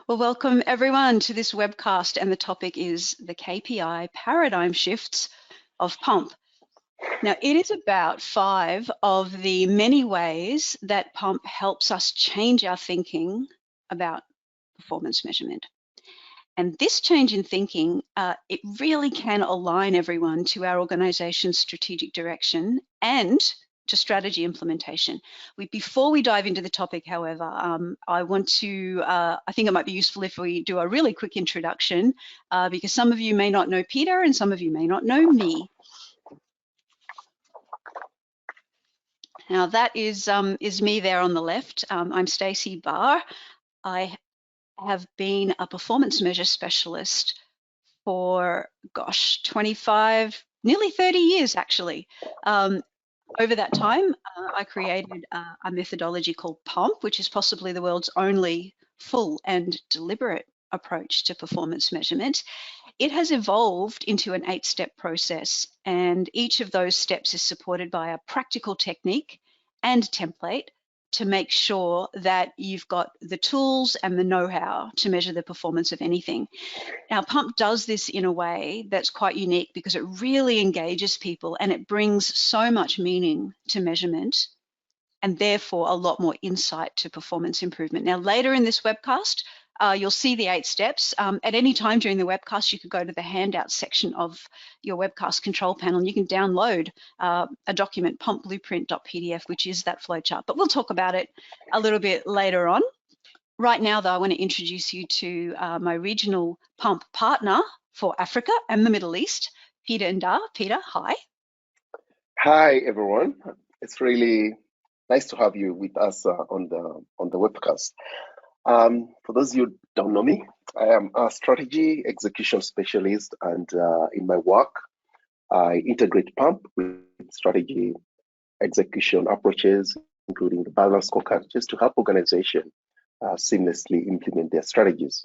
Well, welcome everyone to this webcast, and the topic is the KPI paradigm shifts of PuMP. Now, it is about 5 of the many ways that PuMP helps us change our thinking about performance measurement. And this change in thinking, it really can align everyone to our organization's strategic direction and to strategy implementation. Before we dive into the topic, however, I think it might be useful if we do a really quick introduction because some of you may not know Peter and some of you may not know me. Now that is me there on the left. I'm Stacey Barr. I have been a performance measure specialist for, 25, nearly 30 years actually. Over that time, I created a methodology called PuMP, which is possibly the world's only full and deliberate approach to performance measurement. It has evolved into an 8-step process, and each of those steps is supported by a practical technique and template to make sure that you've got the tools and the know-how to measure the performance of anything. Now, PuMP does this in a way that's quite unique because it really engages people and it brings so much meaning to measurement and therefore a lot more insight to performance improvement. Now, later in this webcast, you'll see the 8 steps. At any time during the webcast, you could go to the handout section of your webcast control panel and you can download a document, pumpblueprint.pdf, which is that flowchart. But we'll talk about it a little bit later on. Right now, though, I want to introduce you to my regional PuMP partner for Africa and the Middle East, Peter Ndar. Peter, hi. Hi, everyone. It's really nice to have you with us on the webcast. For those of you who don't know me, I am a strategy execution specialist, and in my work, I integrate PuMP with strategy execution approaches, including the balance scorecard, just to help organizations seamlessly implement their strategies.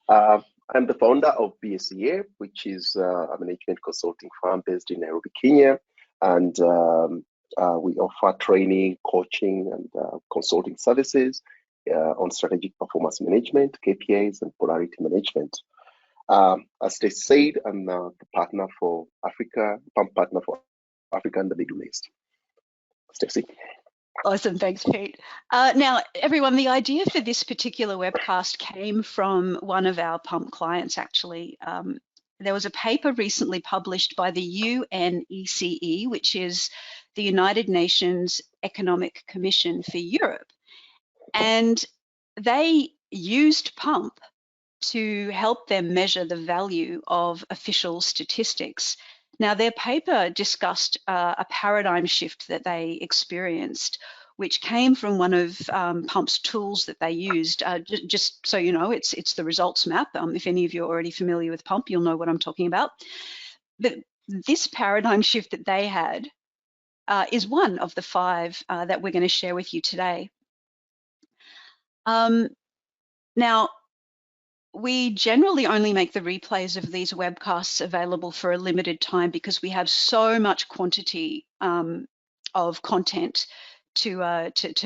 I'm the founder of BSCA, which is a management consulting firm based in Nairobi, Kenya, and we offer training, coaching, and consulting services on strategic performance management, KPIs, and polarity management. As they said, I'm the partner for Africa, PuMP partner for Africa and the Middle East. Stacey. Awesome, thanks, Pete. Now, everyone, the idea for this particular webcast came from one of our PuMP clients, actually. There was a paper recently published by the UNECE, which is the United Nations Economic Commission for Europe. And they used PuMP to help them measure the value of official statistics. Now, their paper discussed a paradigm shift that they experienced, which came from one of PuMP's tools that they used. Just so you know, it's the results map. If any of you are already familiar with PuMP, you'll know what I'm talking about. But this paradigm shift that they had is one of the 5 that we're going to share with you today. Now, we generally only make the replays of these webcasts available for a limited time because we have so much quantity of content to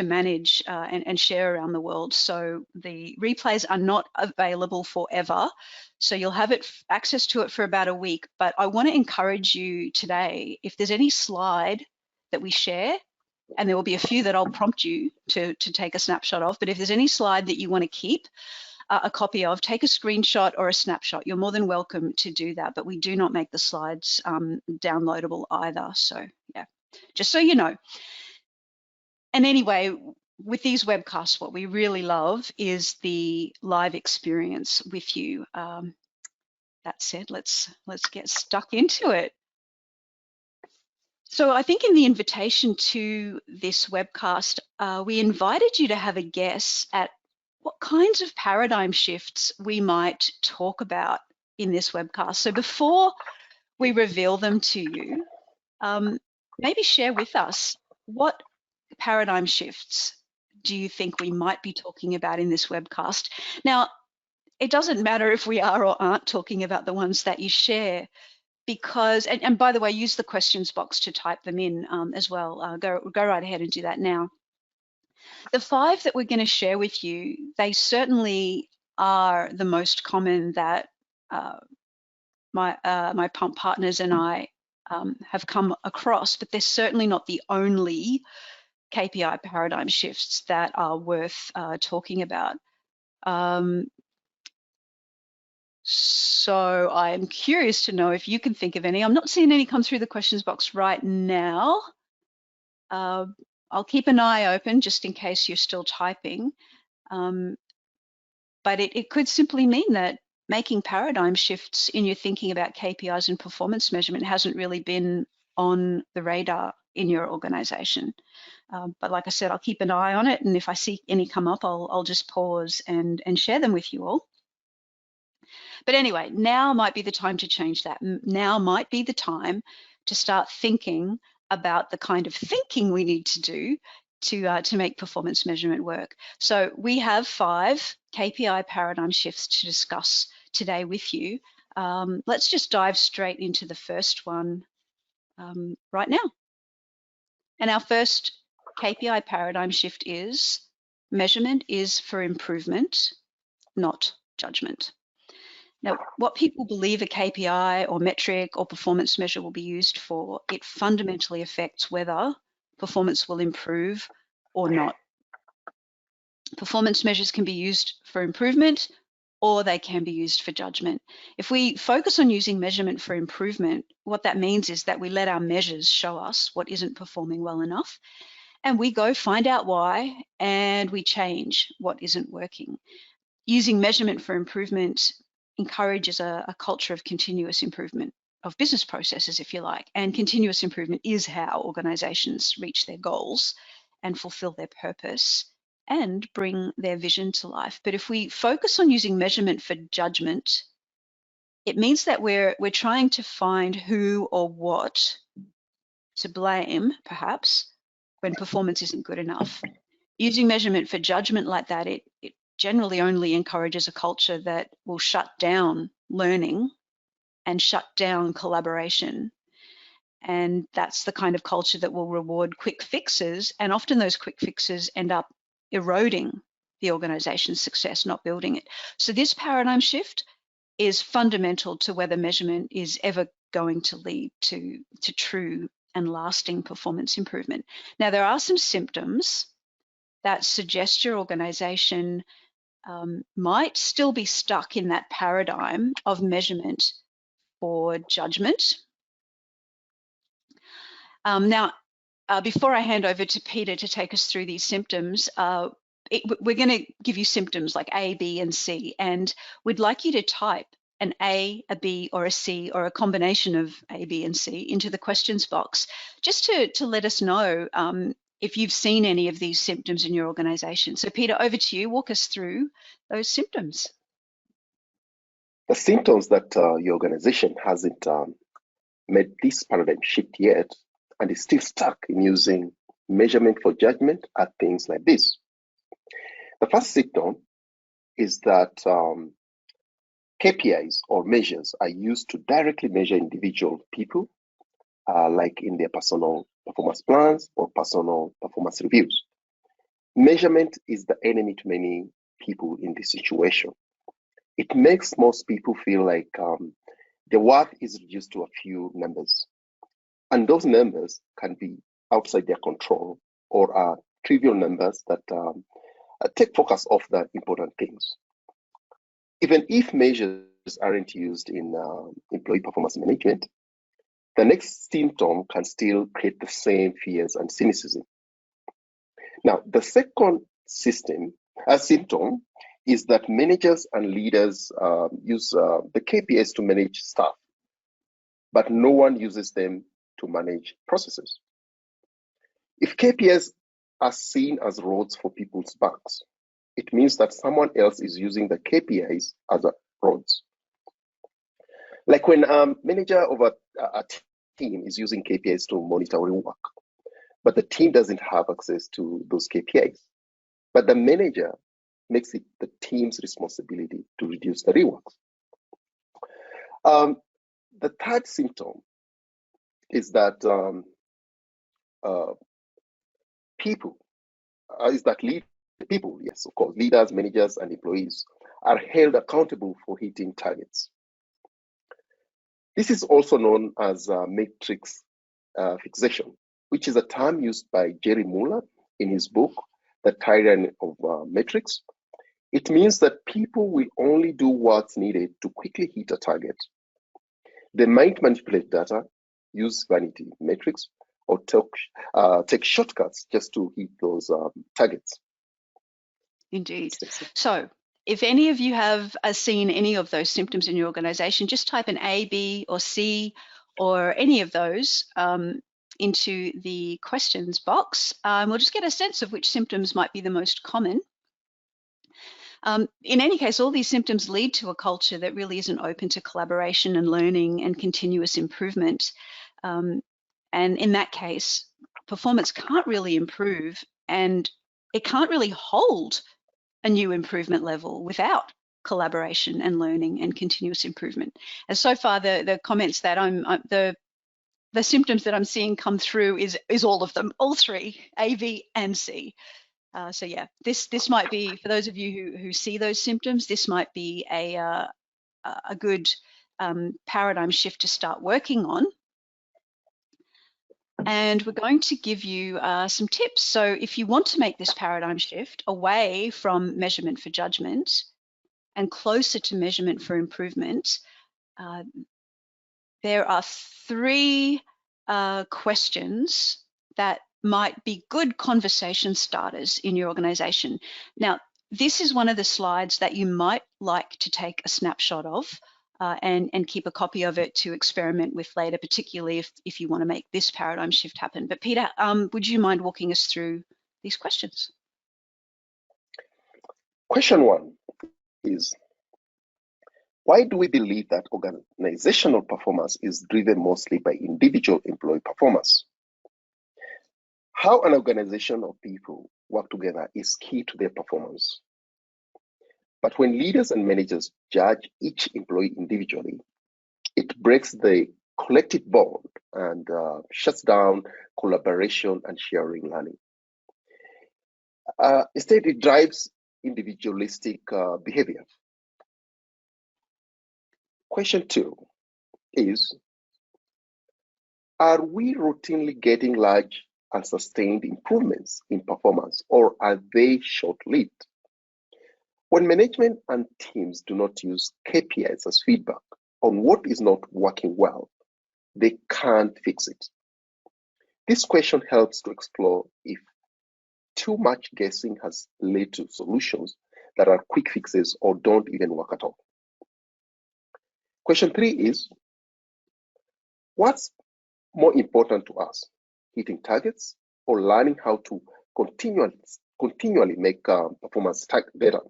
manage and share around the world. So the replays are not available forever. So you'll have access to it for about a week. But I want to encourage you today, if there's any slide that we share, and there will be a few that I'll prompt you to take a snapshot of, but if there's any slide that you want to keep a copy of, take a screenshot or a snapshot. You're more than welcome to do that, but we do not make the slides downloadable either. So yeah, just so you know. And anyway, with these webcasts, what we really love is the live experience with you. That said, let's get stuck into it. So I think in the invitation to this webcast, we invited you to have a guess at what kinds of paradigm shifts we might talk about in this webcast. So before we reveal them to you, maybe share with us what paradigm shifts do you think we might be talking about in this webcast? Now, it doesn't matter if we are or aren't talking about the ones that you share, because, and by the way, use the questions box to type them in as well. Go right ahead and do that now. The 5 that we're going to share with you, they certainly are the most common that my PuMP partners and I have come across, but they're certainly not the only KPI paradigm shifts that are worth talking about. So I'm curious to know if you can think of any. I'm not seeing any come through the questions box right now. I'll keep an eye open just in case you're still typing. But it could simply mean that making paradigm shifts in your thinking about KPIs and performance measurement hasn't really been on the radar in your organization. But like I said, I'll keep an eye on it, and if I see any come up, I'll just pause and share them with you all. But anyway, now might be the time to change that. Now might be the time to start thinking about the kind of thinking we need to do to make performance measurement work. So we have 5 KPI paradigm shifts to discuss today with you. Let's just dive straight into the first one right now. And our first KPI paradigm shift is measurement is for improvement, not judgment. Now, what people believe a KPI or metric or performance measure will be used for, it fundamentally affects whether performance will improve or not. Performance measures can be used for improvement or they can be used for judgment. If we focus on using measurement for improvement, what that means is that we let our measures show us what isn't performing well enough, and we go find out why and we change what isn't working. Using measurement for improvement encourages a culture of continuous improvement of business processes, if you like, and continuous improvement is how organizations reach their goals and fulfill their purpose and bring their vision to life. But if we focus on using measurement for judgment, it means that we're trying to find who or what to blame, perhaps, when performance isn't good enough. Using measurement for judgment like that, it generally only encourages a culture that will shut down learning and shut down collaboration. And that's the kind of culture that will reward quick fixes. And often those quick fixes end up eroding the organization's success, not building it. So this paradigm shift is fundamental to whether measurement is ever going to lead to true and lasting performance improvement. Now, there are some symptoms that suggest your organization might still be stuck in that paradigm of measurement for judgment. Now, before I hand over to Peter to take us through these symptoms, we're going to give you symptoms like A, B, and C, and we'd like you to type an A, a B, or a C, or a combination of A, B, and C into the questions box, just to let us know if you've seen any of these symptoms in your organization. So Peter, over to you. Walk us through those symptoms. The symptoms that your organization hasn't made this paradigm shift yet and is still stuck in using measurement for judgment are things like this. The first symptom is that KPIs or measures are used to directly measure individual people, like in their personal performance plans or personal performance reviews. Measurement is the enemy to many people in this situation. It makes most people feel like their worth is reduced to a few numbers. And those numbers can be outside their control or are trivial numbers that take focus off the important things. Even if measures aren't used in employee performance management, the next symptom can still create the same fears and cynicism. Now, the second symptom is that managers and leaders use the KPIs to manage staff, but no one uses them to manage processes. If KPIs are seen as roads for people's backs, it means that someone else is using the KPIs as roads. Like when a manager of a team is using KPIs to monitor work, but the team doesn't have access to those KPIs. But the manager makes it the team's responsibility to reduce the reworks. The third symptom is that people, yes, of course, leaders, managers, and employees are held accountable for hitting targets. This is also known as matrix fixation, which is a term used by Jerry Muller in his book, The Tyranny of Metrics. It means that people will only do what's needed to quickly hit a target. They might manipulate data, use vanity metrics, or take shortcuts just to hit those targets. Indeed. So if any of you have seen any of those symptoms in your organization, just type in A, B, or C, or any of those into the questions box. We'll just get a sense of which symptoms might be the most common. In any case, all these symptoms lead to a culture that really isn't open to collaboration and learning and continuous improvement. And in that case, performance can't really improve, and it can't really hold a new improvement level without collaboration and learning and continuous improvement. And so far, the comments that the symptoms that I'm seeing come through is all of them, all three, A, B, and C. So yeah, this might be, for those of you who see those symptoms, this might be a good paradigm shift to start working on. And we're going to give you some tips. So if you want to make this paradigm shift away from measurement for judgment and closer to measurement for improvement, there are three questions that might be good conversation starters in your organization. Now, this is one of the slides that you might like to take a snapshot of and keep a copy of it to experiment with later, particularly if you want to make this paradigm shift happen. But Peter, would you mind walking us through these questions? Question one is, why do we believe that organizational performance is driven mostly by individual employee performance? How an organization of people work together is key to their performance. But when leaders and managers judge each employee individually, it breaks the collective bond and shuts down collaboration and sharing learning. Instead, it drives individualistic behavior. Question two is, are we routinely getting large and sustained improvements in performance, or are they short-lived? When management and teams do not use KPIs as feedback on what is not working well, they can't fix it. This question helps to explore if too much guessing has led to solutions that are quick fixes or don't even work at all. Question three is, what's more important to us, hitting targets or learning how to continually make performance better?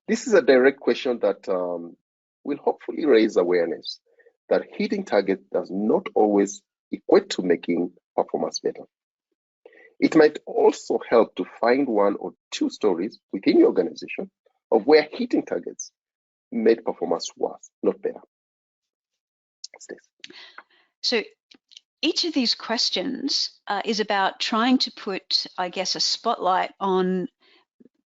This is a direct question that will hopefully raise awareness that hitting targets does not always equate to making performance better. It might also help to find one or two stories within your organization of where hitting targets made performance worse, not better. So each of these questions is about trying to put, I guess, a spotlight on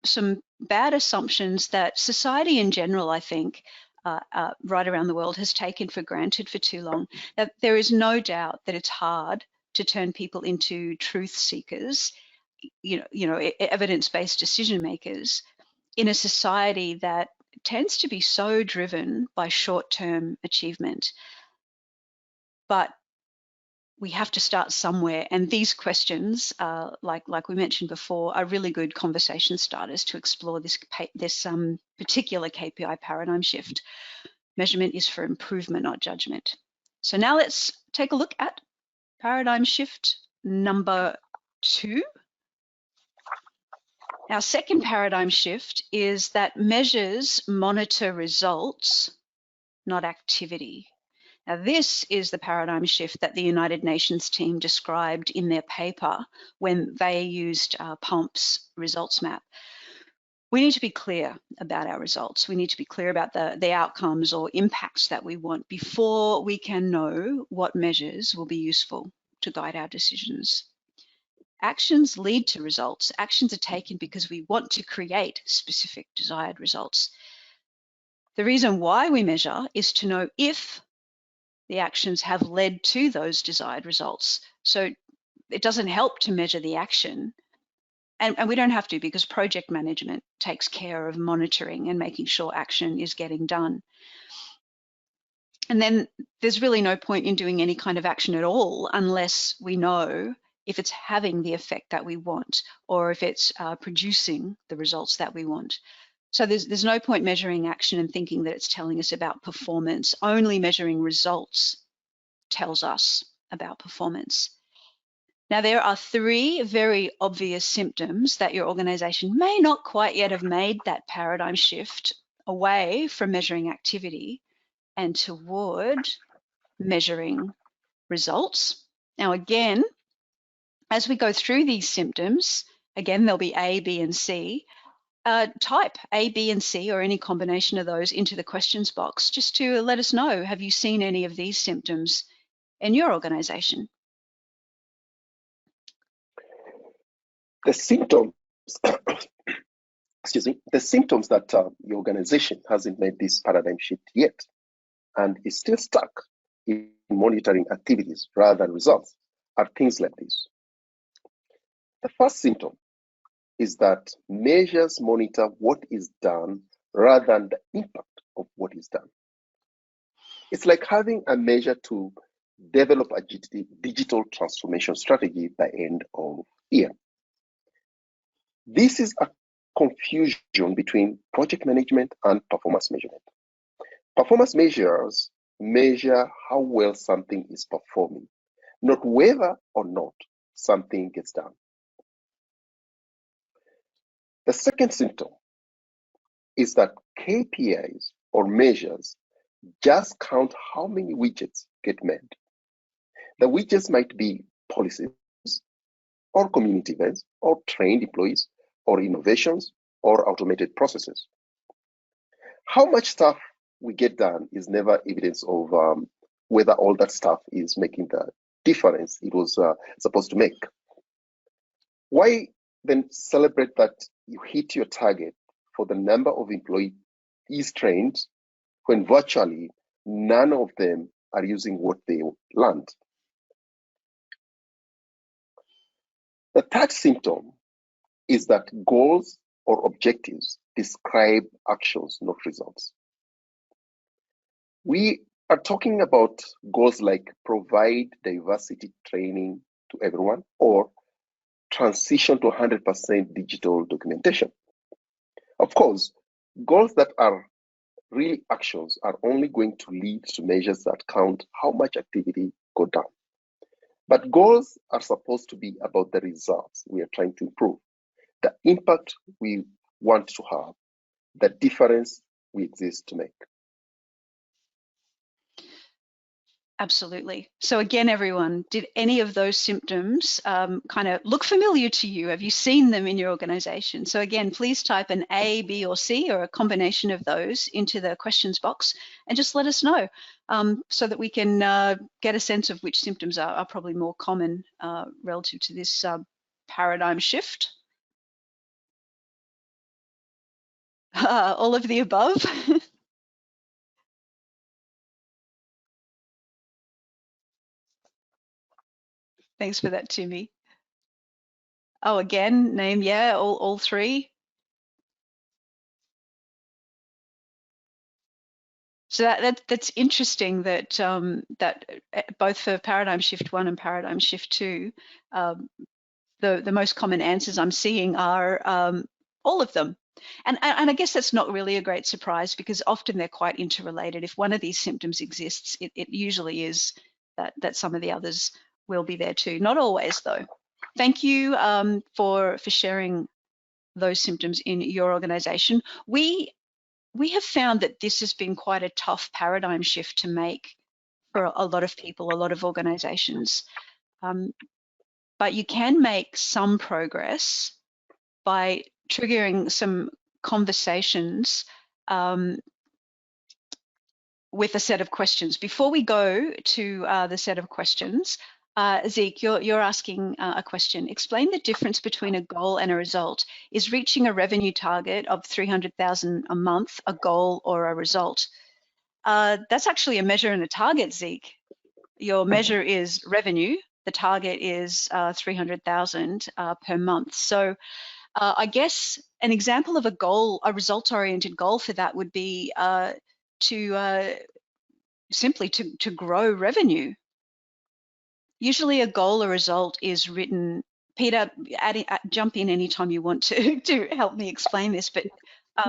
some bad assumptions that society in general, I think, right around the world has taken for granted for too long. That there is no doubt that it's hard to turn people into truth seekers, evidence-based decision makers in a society that tends to be so driven by short-term achievement. But we have to start somewhere, and these questions, like we mentioned before, are really good conversation starters to explore this particular KPI paradigm shift. Measurement is for improvement, not judgment. So now let's take a look at paradigm shift number 2. Our second paradigm shift is that measures monitor results, not activity. Now, this is the paradigm shift that the United Nations team described in their paper when they used PuMP's results map. We need to be clear about our results. We need to be clear about the outcomes or impacts that we want before we can know what measures will be useful to guide our decisions. Actions lead to results. Actions are taken because we want to create specific desired results. The reason why we measure is to know if the actions have led to those desired results. So it doesn't help to measure the action, and we don't have to, because project management takes care of monitoring and making sure action is getting done. And then there's really no point in doing any kind of action at all unless we know if it's having the effect that we want, or if it's producing the results that we want. So there's no point measuring action and thinking that it's telling us about performance. Only measuring results tells us about performance. Now, there are 3 very obvious symptoms that your organization may not quite yet have made that paradigm shift away from measuring activity and toward measuring results. Now, again, as we go through these symptoms, again, there'll be A, B, and C. Type A, B, and C, or any combination of those, into the questions box just to let us know, have you seen any of these symptoms in your organization? The symptoms, excuse me, the symptoms that your organization hasn't made this paradigm shift yet and is still stuck in monitoring activities rather than results are things like this. The first symptom is that measures monitor what is done rather than the impact of what is done. It's like having a measure to develop a digital transformation strategy by end of year. This is a confusion between project management and performance measurement. Performance measures measure how well something is performing, not whether or not something gets done. The second symptom is that KPIs or measures just count how many widgets get made. The widgets might be policies or community events or trained employees or innovations or automated processes. How much stuff we get done is never evidence of whether all that stuff is making the difference it was supposed to make. Why then celebrate that you hit your target for the number of employees trained when virtually none of them are using what they learned? The third symptom is that goals or objectives describe actions, not results. We are talking about goals like provide diversity training to everyone or transition to 100% digital documentation. Of course, goals that are really actions are only going to lead to measures that count how much activity got done. But goals are supposed to be about the results we are trying to improve, the impact we want to have, the difference we exist to make. Absolutely. So again, everyone, did any of those symptoms kind of look familiar to you? Have you seen them in your organization? So again, please type an A, B, or C, or a combination of those into the questions box and just let us know so that we can get a sense of which symptoms are probably more common relative to this paradigm shift. All of the above. Thanks for that, Timmy. Oh, again, name, yeah, all 3. So that's interesting that that both for paradigm shift 1 and paradigm shift 2, the most common answers I'm seeing are all of them. And I guess that's not really a great surprise, because often they're quite interrelated. If one of these symptoms exists, it usually is that some of the others will be there too. Not always, though. Thank you for sharing those symptoms in your organization. We have found that this has been quite a tough paradigm shift to make for a lot of people, a lot of organizations. But you can make some progress by triggering some conversations with a set of questions. Before we go to the set of questions, Zeke, you're asking a question. Explain the difference between a goal and a result. Is reaching a revenue target of 300,000 a month a goal or a result? That's actually a measure and a target, Zeke. Your measure is revenue. The target is 300,000 per month. So I guess an example of a goal, a results-oriented goal for that would be to simply to grow revenue. Usually a goal or result is written, Peter, jump in anytime you want to help me explain this, but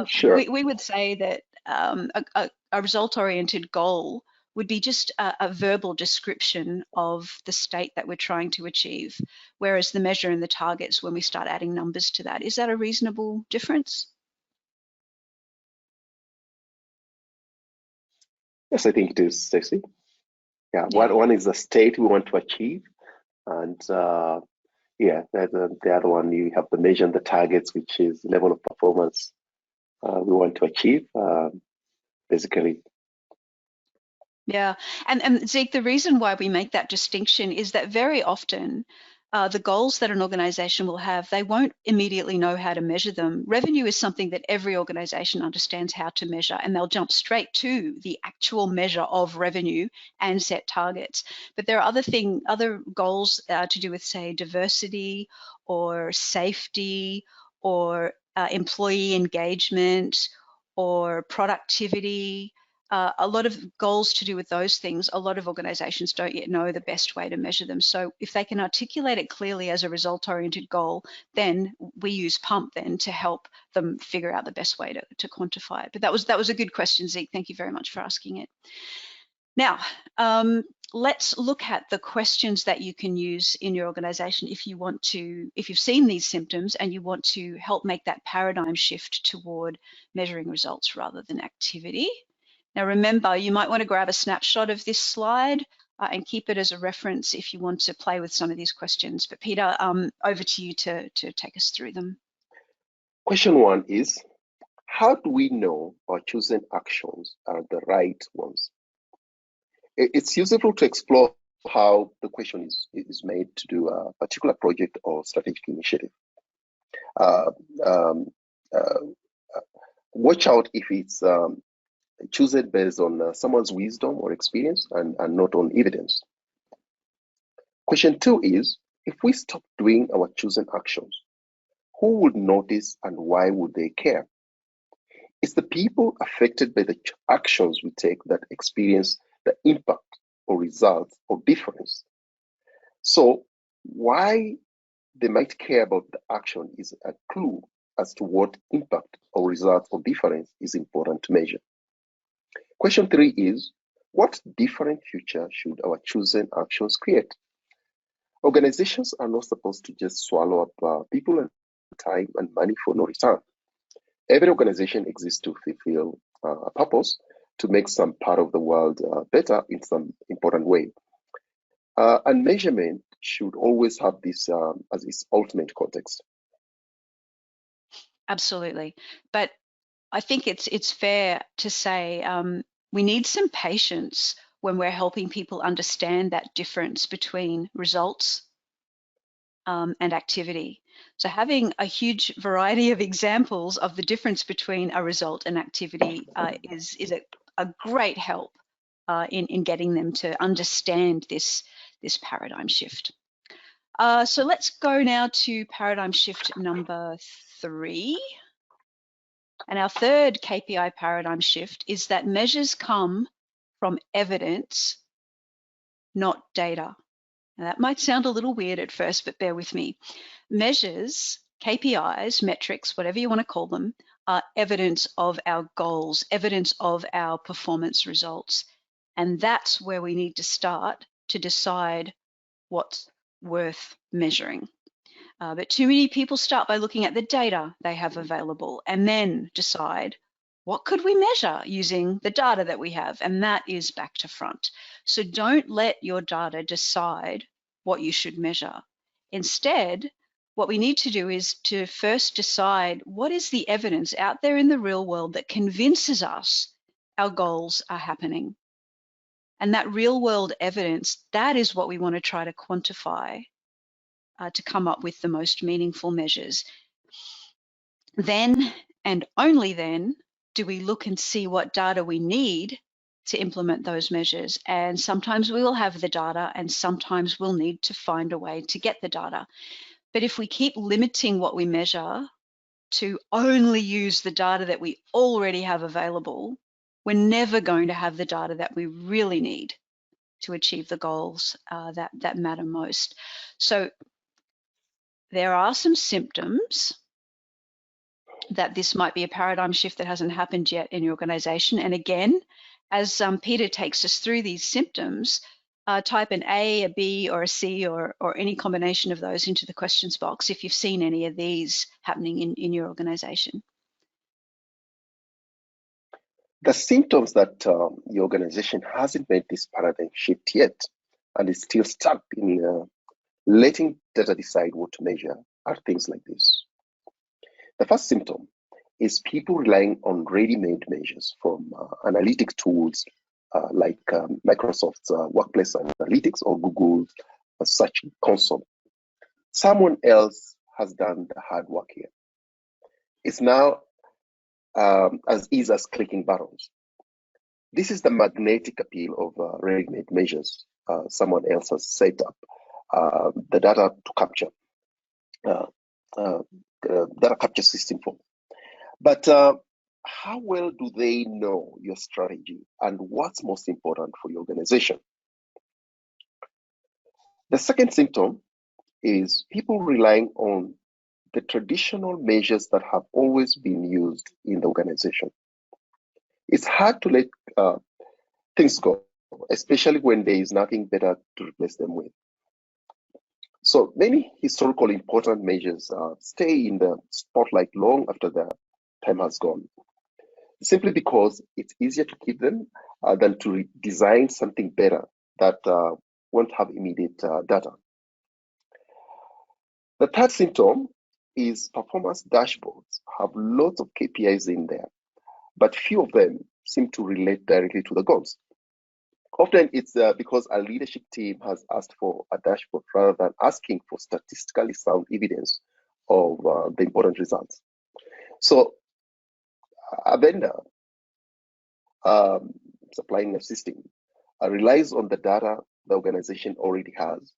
Sure. we would say that a result-oriented goal would be just a verbal description of the state that we're trying to achieve, whereas the measure and the targets when we start adding numbers to that. Is that a reasonable difference? Yes, I think it is, Stacey. Yeah, Yeah. one is the state we want to achieve, and yeah, the other one you have the measure and the targets, which is level of performance we want to achieve. Basically, Yeah, and Zeke, the reason why we make that distinction is that very often the goals that an organization will have, they won't immediately know how to measure them. Revenue is something that every organization understands how to measure, and they'll jump straight to the actual measure of revenue and set targets. But there are other goals to do with, say, diversity or safety or employee engagement or productivity, a lot of goals to do with those things. A lot of organizations don't yet know the best way to measure them. So if they can articulate it clearly as a result-oriented goal, then we use PuMP then to help them figure out the best way to quantify it. But that was a good question, Zeke. Thank you very much for asking it. Now, let's look at the questions that you can use in your organization if you've seen these symptoms and you want to help make that paradigm shift toward measuring results rather than activity. Now remember, you might want to grab a snapshot of this slide and keep it as a reference if you want to play with some of these questions. But Peter, over to you to take us through them. question one is, how do we know our chosen actions are the right ones? It's useful to explore how the question is made to do a particular project or strategic initiative. Uh, um, uh, Watch out if it's chosen based on someone's wisdom or experience and not on evidence. Question two is, if we stop doing our chosen actions, who would notice and why would they care? It's the people affected by the actions we take that experience the impact or results or difference. So, why they might care about the action is a clue as to what impact or result or difference is important to measure. Question three is, what different future should our chosen actions create? Organizations are not supposed to just swallow up people and time and money for no return. Every organization exists to fulfill a purpose, to make some part of the world better in some important way. And measurement should always have this as its ultimate context. Absolutely. But I think it's fair to say we need some patience when we're helping people understand that difference between results and activity. So having a huge variety of examples of the difference between a result and activity is a great help in getting them to understand this paradigm shift. So let's go now to paradigm shift number 3. And our third KPI paradigm shift is that measures come from evidence, not data. Now, that might sound a little weird at first, but bear with me. Measures, KPIs, metrics, whatever you want to call them, are evidence of our goals, evidence of our performance results. And that's where we need to start to decide what's worth measuring. But too many people start by looking at the data they have available and then decide, what could we measure using the data that we have? And that is back to front. So don't let your data decide what you should measure. Instead, what we need to do is to first decide what is the evidence out there in the real world that convinces us our goals are happening. And that real world evidence, that is what we want to try to quantify to come up with the most meaningful measures. Then, and only then, do we look and see what data we need to implement those measures. And sometimes we will have the data, and sometimes we'll need to find a way to get the data. But if we keep limiting what we measure to only use the data that we already have available, we're never going to have the data that we really need to achieve the goals that matter most. So there are some symptoms that this might be a paradigm shift that hasn't happened yet in your organization. And again, as Peter takes us through these symptoms, type an A, a B, or a C, or any combination of those into the questions box if you've seen any of these happening in your organization. The symptoms that the organization hasn't made this paradigm shift yet and is still stuck in letting data decide what to measure are things like this. The first symptom is people relying on ready-made measures from analytic tools like Microsoft's Workplace Analytics or Google's Search Console. Someone else has done the hard work here. It's now as easy as clicking buttons. This is the magnetic appeal of ready-made measures someone else has set up the data to capture, data capture system for. But how well do they know your strategy and what's most important for your organization? The second symptom is people relying on the traditional measures that have always been used in the organization. It's hard to let things go, especially when there is nothing better to replace them with. So many historical important measures stay in the spotlight long after the time has gone, simply because it's easier to keep them than to design something better that won't have immediate data. The third symptom is performance dashboards have lots of KPIs in there, but few of them seem to relate directly to the goals. Often it's because a leadership team has asked for a dashboard rather than asking for statistically sound evidence of the important results. So a vendor supplying a system relies on the data the organization already has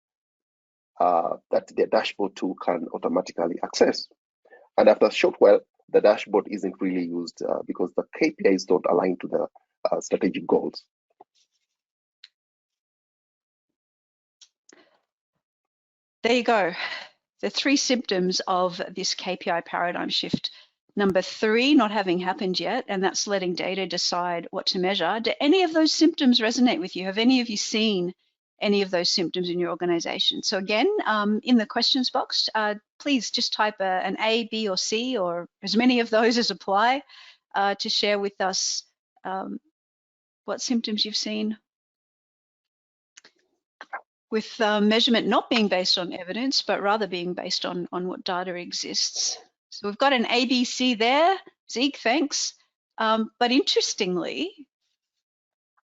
that their dashboard tool can automatically access. And after a short while, the dashboard isn't really used because the KPIs don't align to the strategic goals. There you go. The three symptoms of this KPI paradigm shift. Number 3, not having happened yet, and that's letting data decide what to measure. Do any of those symptoms resonate with you? Have any of you seen any of those symptoms in your organization? So again, in the questions box, please just type an A, B, or C, or as many of those as apply to share with us what symptoms you've seen. With measurement not being based on evidence, but rather being based on what data exists. So we've got an ABC there. Zeke, thanks. But interestingly,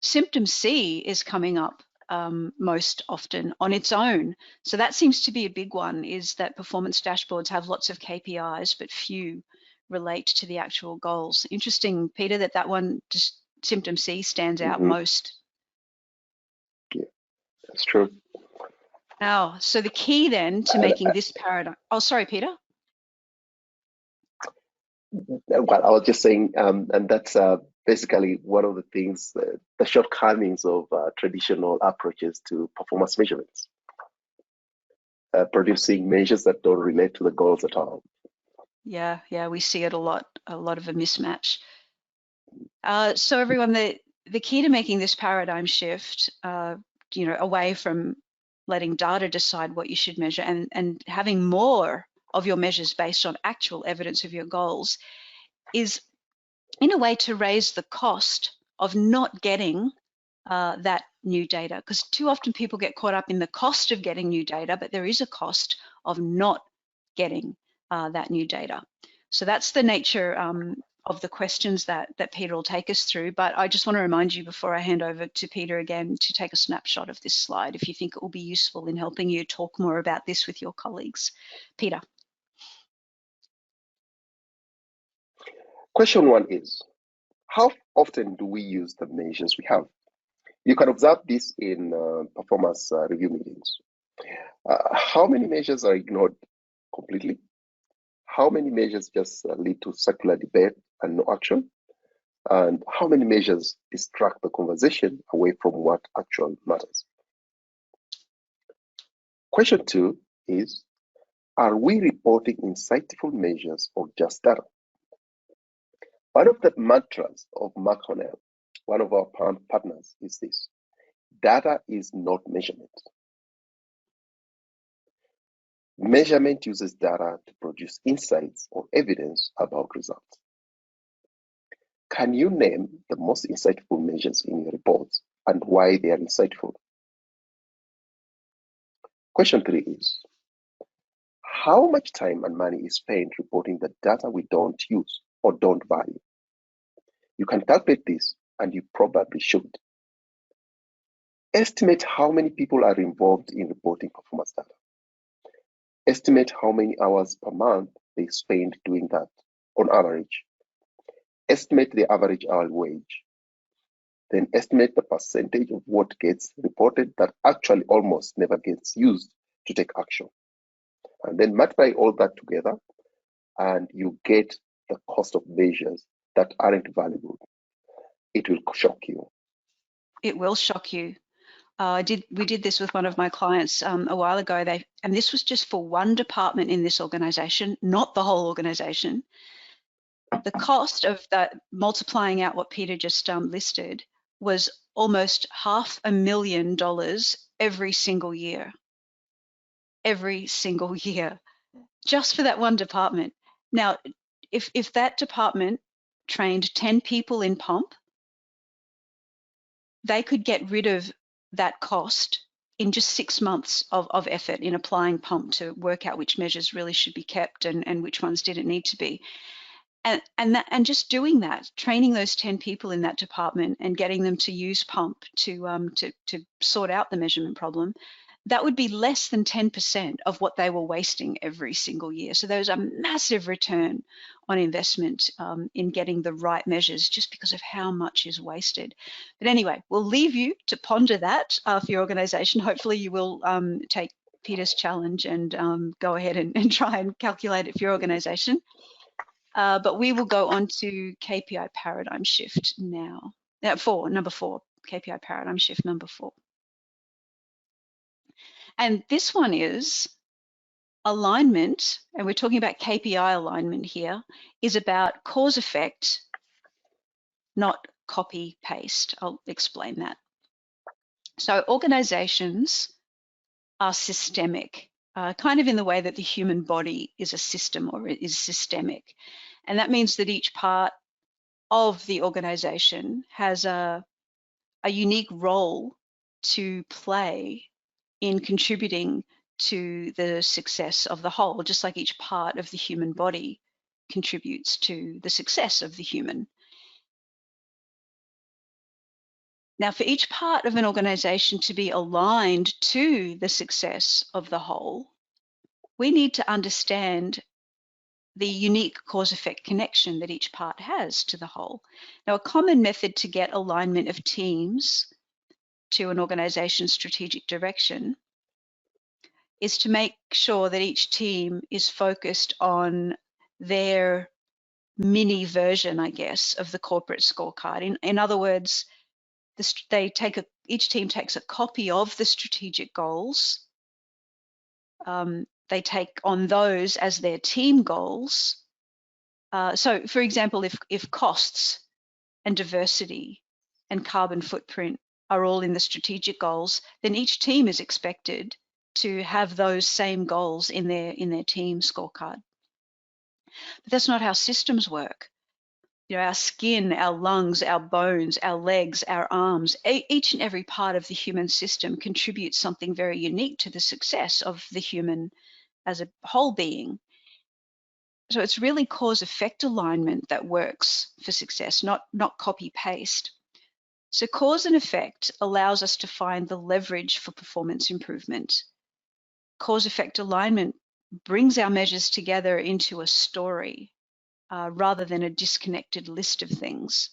symptom C is coming up most often on its own. So that seems to be a big one, is that performance dashboards have lots of KPIs, but few relate to the actual goals. Interesting, Peter, that one, just symptom C, stands out most. Yeah, that's true. Now, so the key then to making this paradigm, oh, sorry, Peter. Well, I was just saying, and that's basically one of the things, the shortcomings of traditional approaches to performance measurements, producing measures that don't relate to the goals at all. Yeah, we see it a lot of a mismatch. So everyone, the key to making this paradigm shift, away from letting data decide what you should measure and having more of your measures based on actual evidence of your goals, is in a way to raise the cost of not getting that new data, because too often people get caught up in the cost of getting new data, but there is a cost of not getting that new data. So that's the nature the questions that Peter will take us through, but I just want to remind you before I hand over to Peter again to take a snapshot of this slide if you think it will be useful in helping you talk more about this with your colleagues. Peter. Question 1 is, how often do we use the measures we have? You can observe this in performance review meetings. How many measures are ignored completely? How many measures just lead to circular debate and no action? And how many measures distract the conversation away from what actually matters? Question 2 is, are we reporting insightful measures or just data? One of the mantras of Mark Hornell, one of our partners, is this: data is not measurement. Measurement uses data to produce insights or evidence about results. Can you name the most insightful measures in your reports and why they are insightful? Question 3 is, how much time and money is spent reporting the data we don't use or don't value? You can calculate this, and you probably should. Estimate how many people are involved in reporting performance data. Estimate how many hours per month they spend doing that on average. Estimate the average hourly wage. Then estimate the percentage of what gets reported that actually almost never gets used to take action. And then multiply all that together, and you get the cost of measures that aren't valuable. It will shock you. It will shock you. We did this with one of my clients a while ago, and this was just for one department in this organization, not the whole organization. The cost of that, multiplying out what Peter just listed, was almost $500,000 every single year. Every single year, just for that one department. Now, if that department trained 10 people in PuMP, they could get rid of that cost in just 6 months of effort in applying PuMP to work out which measures really should be kept and which ones didn't need to be. And just doing that, training those 10 people in that department and getting them to use PuMP to sort out the measurement problem, that would be less than 10% of what they were wasting every single year. So there's a massive return on investment in getting the right measures just because of how much is wasted. But anyway, we'll leave you to ponder that for your organization. Hopefully you will take Peter's challenge and go ahead and try and calculate it for your organization. But we will go on to KPI paradigm shift now. Number four, KPI paradigm shift number 4. And this one is alignment, and we're talking about KPI alignment here, is about cause effect, not copy paste. I'll explain that. So organizations are systemic, kind of in the way that the human body is a system or is systemic. And that means that each part of the organization has a unique role to play in contributing to the success of the whole, just like each part of the human body contributes to the success of the human. Now, for each part of an organization to be aligned to the success of the whole, we need to understand the unique cause-effect connection that each part has to the whole. Now, a common method to get alignment of teams to an organization's strategic direction is to make sure that each team is focused on their mini version, I guess, of the corporate scorecard. In other words, each team takes a copy of the strategic goals. They take on those as their team goals. So, for example, if costs and diversity and carbon footprint are all in the strategic goals, then each team is expected to have those same goals in their team scorecard. But that's not how systems work. You know, our skin, our lungs, our bones, our legs, our arms, each and every part of the human system contributes something very unique to the success of the human as a whole being. So it's really cause-effect alignment that works for success, not copy-paste. So cause and effect allows us to find the leverage for performance improvement. Cause-effect alignment brings our measures together into a story rather than a disconnected list of things.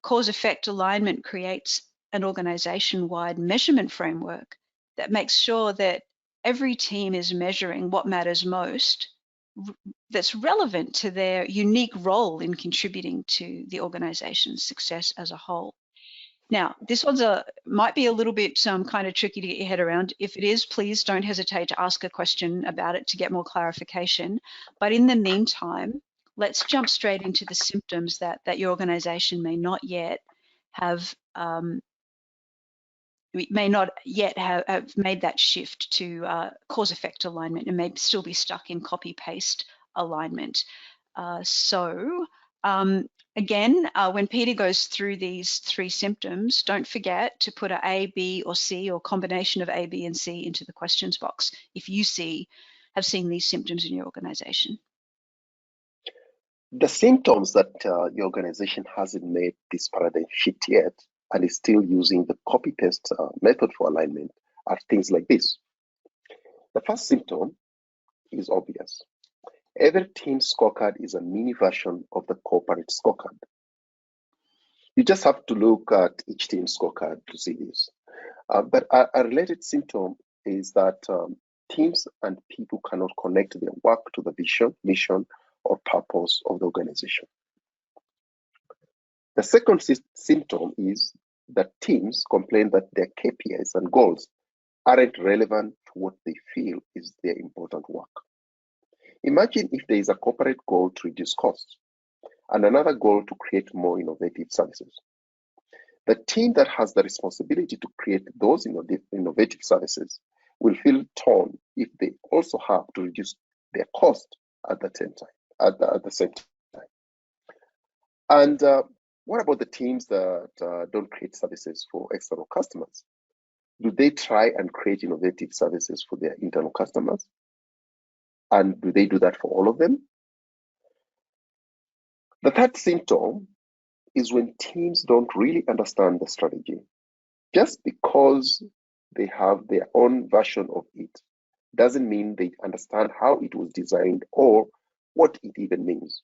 Cause-effect alignment creates an organization-wide measurement framework that makes sure that every team is measuring what matters most that's relevant to their unique role in contributing to the organization's success as a whole. Now, this one's might be a little bit kind of tricky to get your head around. If it is, please don't hesitate to ask a question about it to get more clarification. But in the meantime, let's jump straight into the symptoms that your organization may not yet have have made that shift to cause-effect alignment and may still be stuck in copy-paste alignment. Again, when Peter goes through these 3 symptoms, don't forget to put A, B, or C, or combination of A, B, and C into the questions box if you have seen these symptoms in your organization. The symptoms that your organization hasn't made this paradigm shift yet and is still using the copy-paste method for alignment are things like this. The first symptom is obvious. Every team scorecard is a mini version of the corporate scorecard. You just have to look at each team's scorecard to see this. But a related symptom is that teams and people cannot connect their work to the vision, mission, or purpose of the organization. The second symptom is that teams complain that their KPIs and goals aren't relevant to what they feel is their important work. Imagine if there is a corporate goal to reduce costs and another goal to create more innovative services. The team that has the responsibility to create those innovative services will feel torn if they also have to reduce their cost at the same time. And what about the teams that don't create services for external customers? Do they try and create innovative services for their internal customers? And do they do that for all of them? The third symptom is when teams don't really understand the strategy. Just because they have their own version of it doesn't mean they understand how it was designed or what it even means.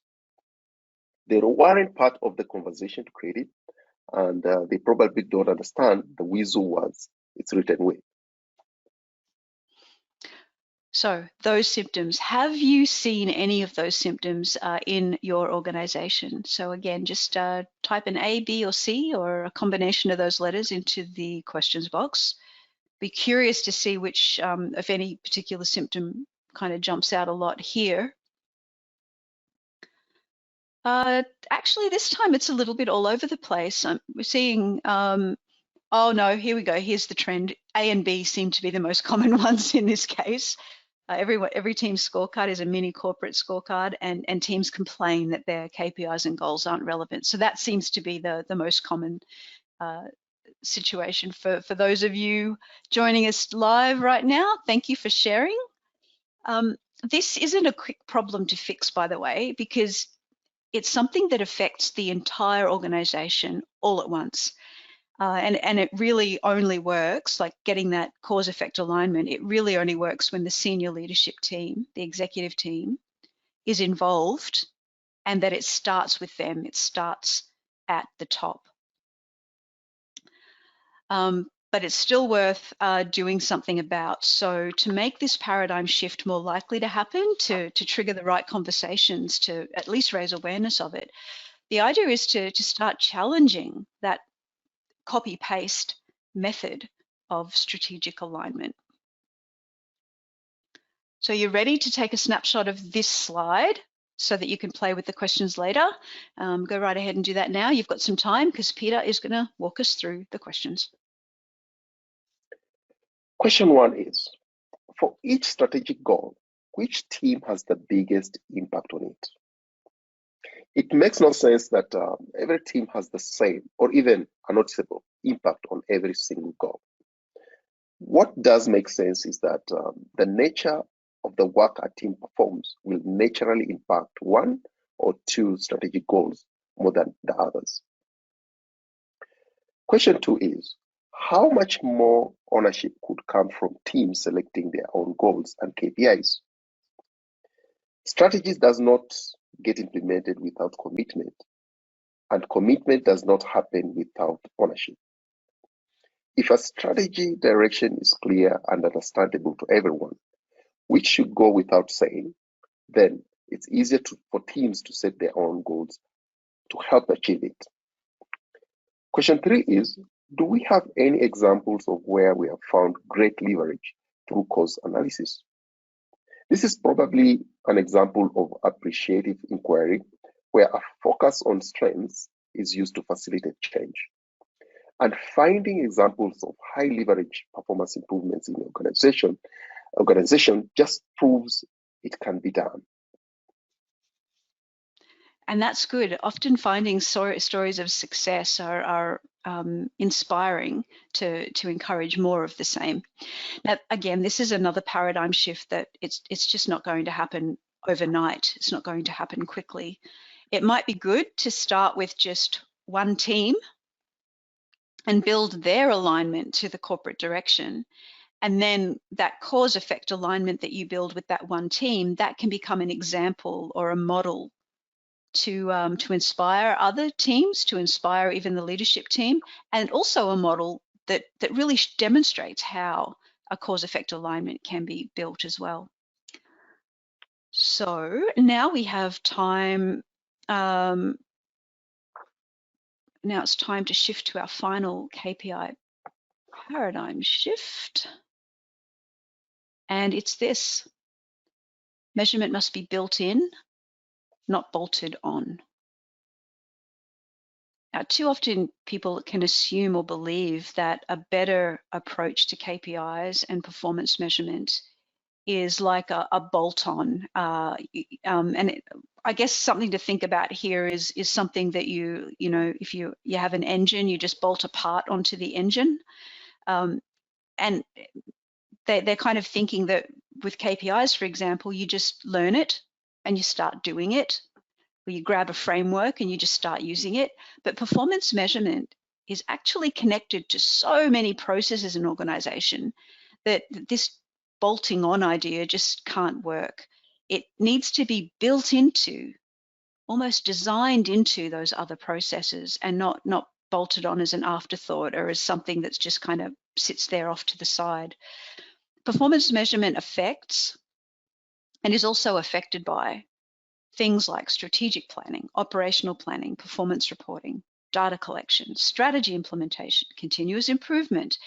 They weren't part of the conversation to create it, and they probably don't understand the whistle words it's written with. So those symptoms, have you seen any of those symptoms in your organization? So again, just type an A, B, or C, or a combination of those letters into the questions box. Be curious to see which, if any particular symptom kind of jumps out a lot here. Actually, this time it's a little bit all over the place. We're seeing, oh no, here we go. Here's the trend. A and B seem to be the most common ones in this case. Every team's scorecard is a mini corporate scorecard, and teams complain that their KPIs and goals aren't relevant. So that seems to be the most common situation for those of you joining us live right now. Thank you for sharing. This isn't a quick problem to fix, by the way, because it's something that affects the entire organization all at once. And it really only works, like getting that cause-effect alignment, it really only works when the senior leadership team, the executive team, is involved, and that it starts with them. It starts at the top. But it's still worth doing something about. So to make this paradigm shift more likely to happen, to trigger the right conversations, to at least raise awareness of it, the idea is to start challenging that copy-paste method of strategic alignment. So you're ready to take a snapshot of this slide so that you can play with the questions later. Go right ahead and do that now. You've got some time because Peter is going to walk us through the questions. Question 1 is, for each strategic goal, which team has the biggest impact on it? It makes no sense that every team has the same or even a noticeable impact on every single goal. What does make sense is that the nature of the work a team performs will naturally impact one or two strategic goals more than the others. Question 2 is, how much more ownership could come from teams selecting their own goals and KPIs? Strategies does not get implemented without commitment, and commitment does not happen without ownership. If a strategy direction is clear and understandable to everyone, which should go without saying, then it's easier for teams to set their own goals to help achieve it. Question 3 is, do we have any examples of where we have found great leverage through cause analysis? This is probably an example of appreciative inquiry, where a focus on strengths is used to facilitate change. And finding examples of high leverage performance improvements in the organization just proves it can be done. And that's good. Often finding stories of success are inspiring to encourage more of the same. Now, again, this is another paradigm shift that it's just not going to happen overnight. It's not going to happen quickly. It might be good to start with just one team and build their alignment to the corporate direction. And then that cause effect alignment that you build with that one team, that can become an example or a model to inspire other teams, to inspire even the leadership team, and also a model that really demonstrates how a cause effect alignment can be built as well. So now we have time. Now it's time to shift to our final KPI paradigm shift. And it's this: measurement must be built in, not bolted on. Now, too often people can assume or believe that a better approach to KPIs and performance measurement is like a bolt-on. I guess something to think about here is something that you know, if you have an engine, you just bolt a part onto the engine. And they're kind of thinking that with KPIs, for example, you just learn it and you start doing it, or you grab a framework and you just start using it. But performance measurement is actually connected to so many processes in an organization that this bolting on idea just can't work. It needs to be built into, almost designed into those other processes, and not bolted on as an afterthought or as something that's just kind of sits there off to the side. Performance measurement affects and is also affected by things like strategic planning, operational planning, performance reporting, data collection, strategy implementation, continuous improvement.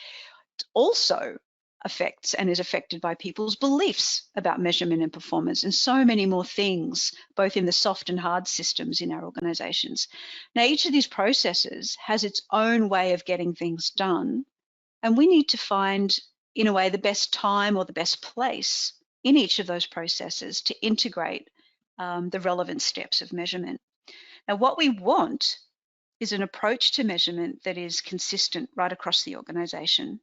It also affects and is affected by people's beliefs about measurement and performance, and so many more things, both in the soft and hard systems in our organizations. Now, each of these processes has its own way of getting things done, and we need to find, in a way, the best time or the best place in each of those processes to integrate the relevant steps of measurement. Now, what we want is an approach to measurement that is consistent right across the organization,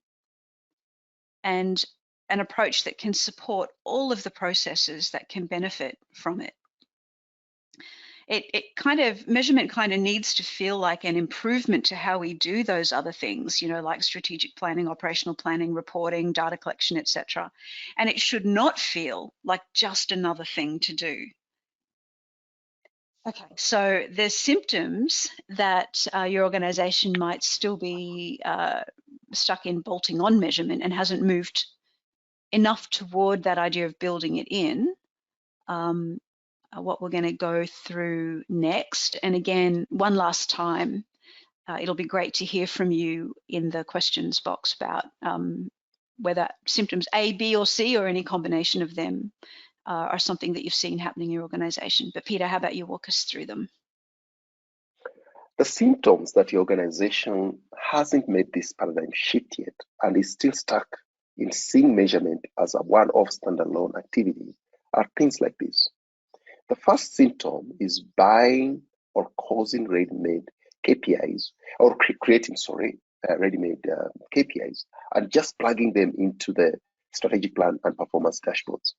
and an approach that can support all of the processes that can benefit from it. Measurement kind of needs to feel like an improvement to how we do those other things, you know, like strategic planning, operational planning, reporting, data collection, etc. And it should not feel like just another thing to do. Okay, so there's symptoms that your organization might still be stuck in bolting on measurement and hasn't moved enough toward that idea of building it in. What we're going to go through next, and again, one last time, it'll be great to hear from you in the questions box about whether symptoms A, B, or C, or any combination of them are something that you've seen happening in your organization. But Peter, how about you walk us through them? The symptoms that your organization hasn't made this paradigm shift yet and is still stuck in seeing measurement as a one-off standalone activity are things like this. The first symptom is buying or causing ready-made KPIs, or creating, ready-made KPIs, and just plugging them into the strategic plan and performance dashboards.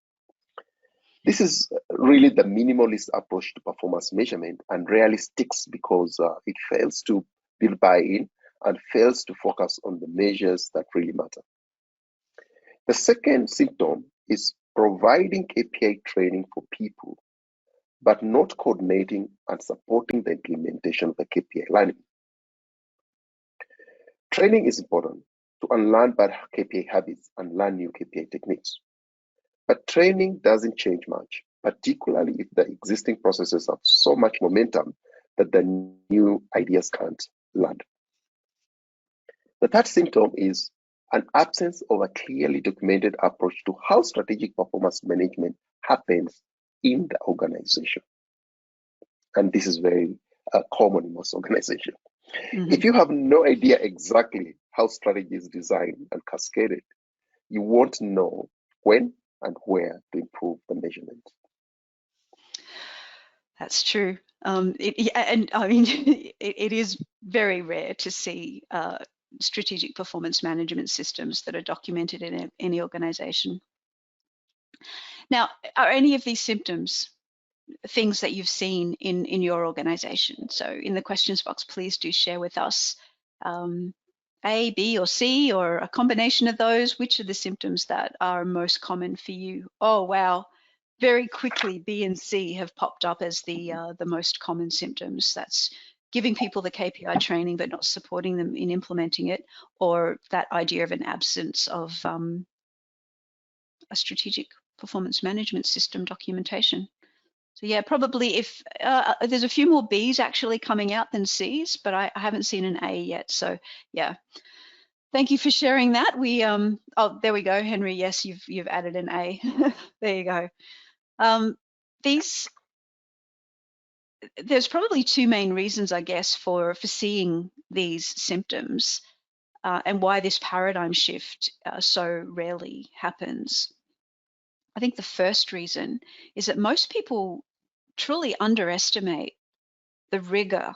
This is really the minimalist approach to performance measurement and rarely sticks because it fails to build buy-in and fails to focus on the measures that really matter. The second symptom is providing KPI training for people, but not coordinating and supporting the implementation of the KPI learning. Training is important to unlearn bad KPI habits and learn new KPI techniques. But training doesn't change much, particularly if the existing processes have so much momentum that the new ideas can't land. The third symptom is an absence of a clearly documented approach to how strategic performance management happens in the organization. And this is very common in most organizations. Mm-hmm. If you have no idea exactly how strategy is designed and cascaded, you won't know when and where to improve the measurement. That's true. And I mean, it is very rare to see strategic performance management systems that are documented in any organization. Now, are any of these symptoms things that you've seen in your organization? So in the questions box, please do share with us A, B, or C, or a combination of those. Which are the symptoms that are most common for you? Oh, wow. Very quickly, B and C have popped up as the most common symptoms. That's giving people the KPI training but not supporting them in implementing it, or that idea of an absence of a strategic performance management system documentation. So yeah, probably if there's a few more Bs actually coming out than Cs, but I haven't seen an A yet. So yeah, thank you for sharing that. We oh, there we go, Henry. Yes, you've added an A. There you go. There's probably two main reasons, I guess, for seeing these symptoms and why this paradigm shift so rarely happens. I think the first reason is that most people truly underestimate the rigor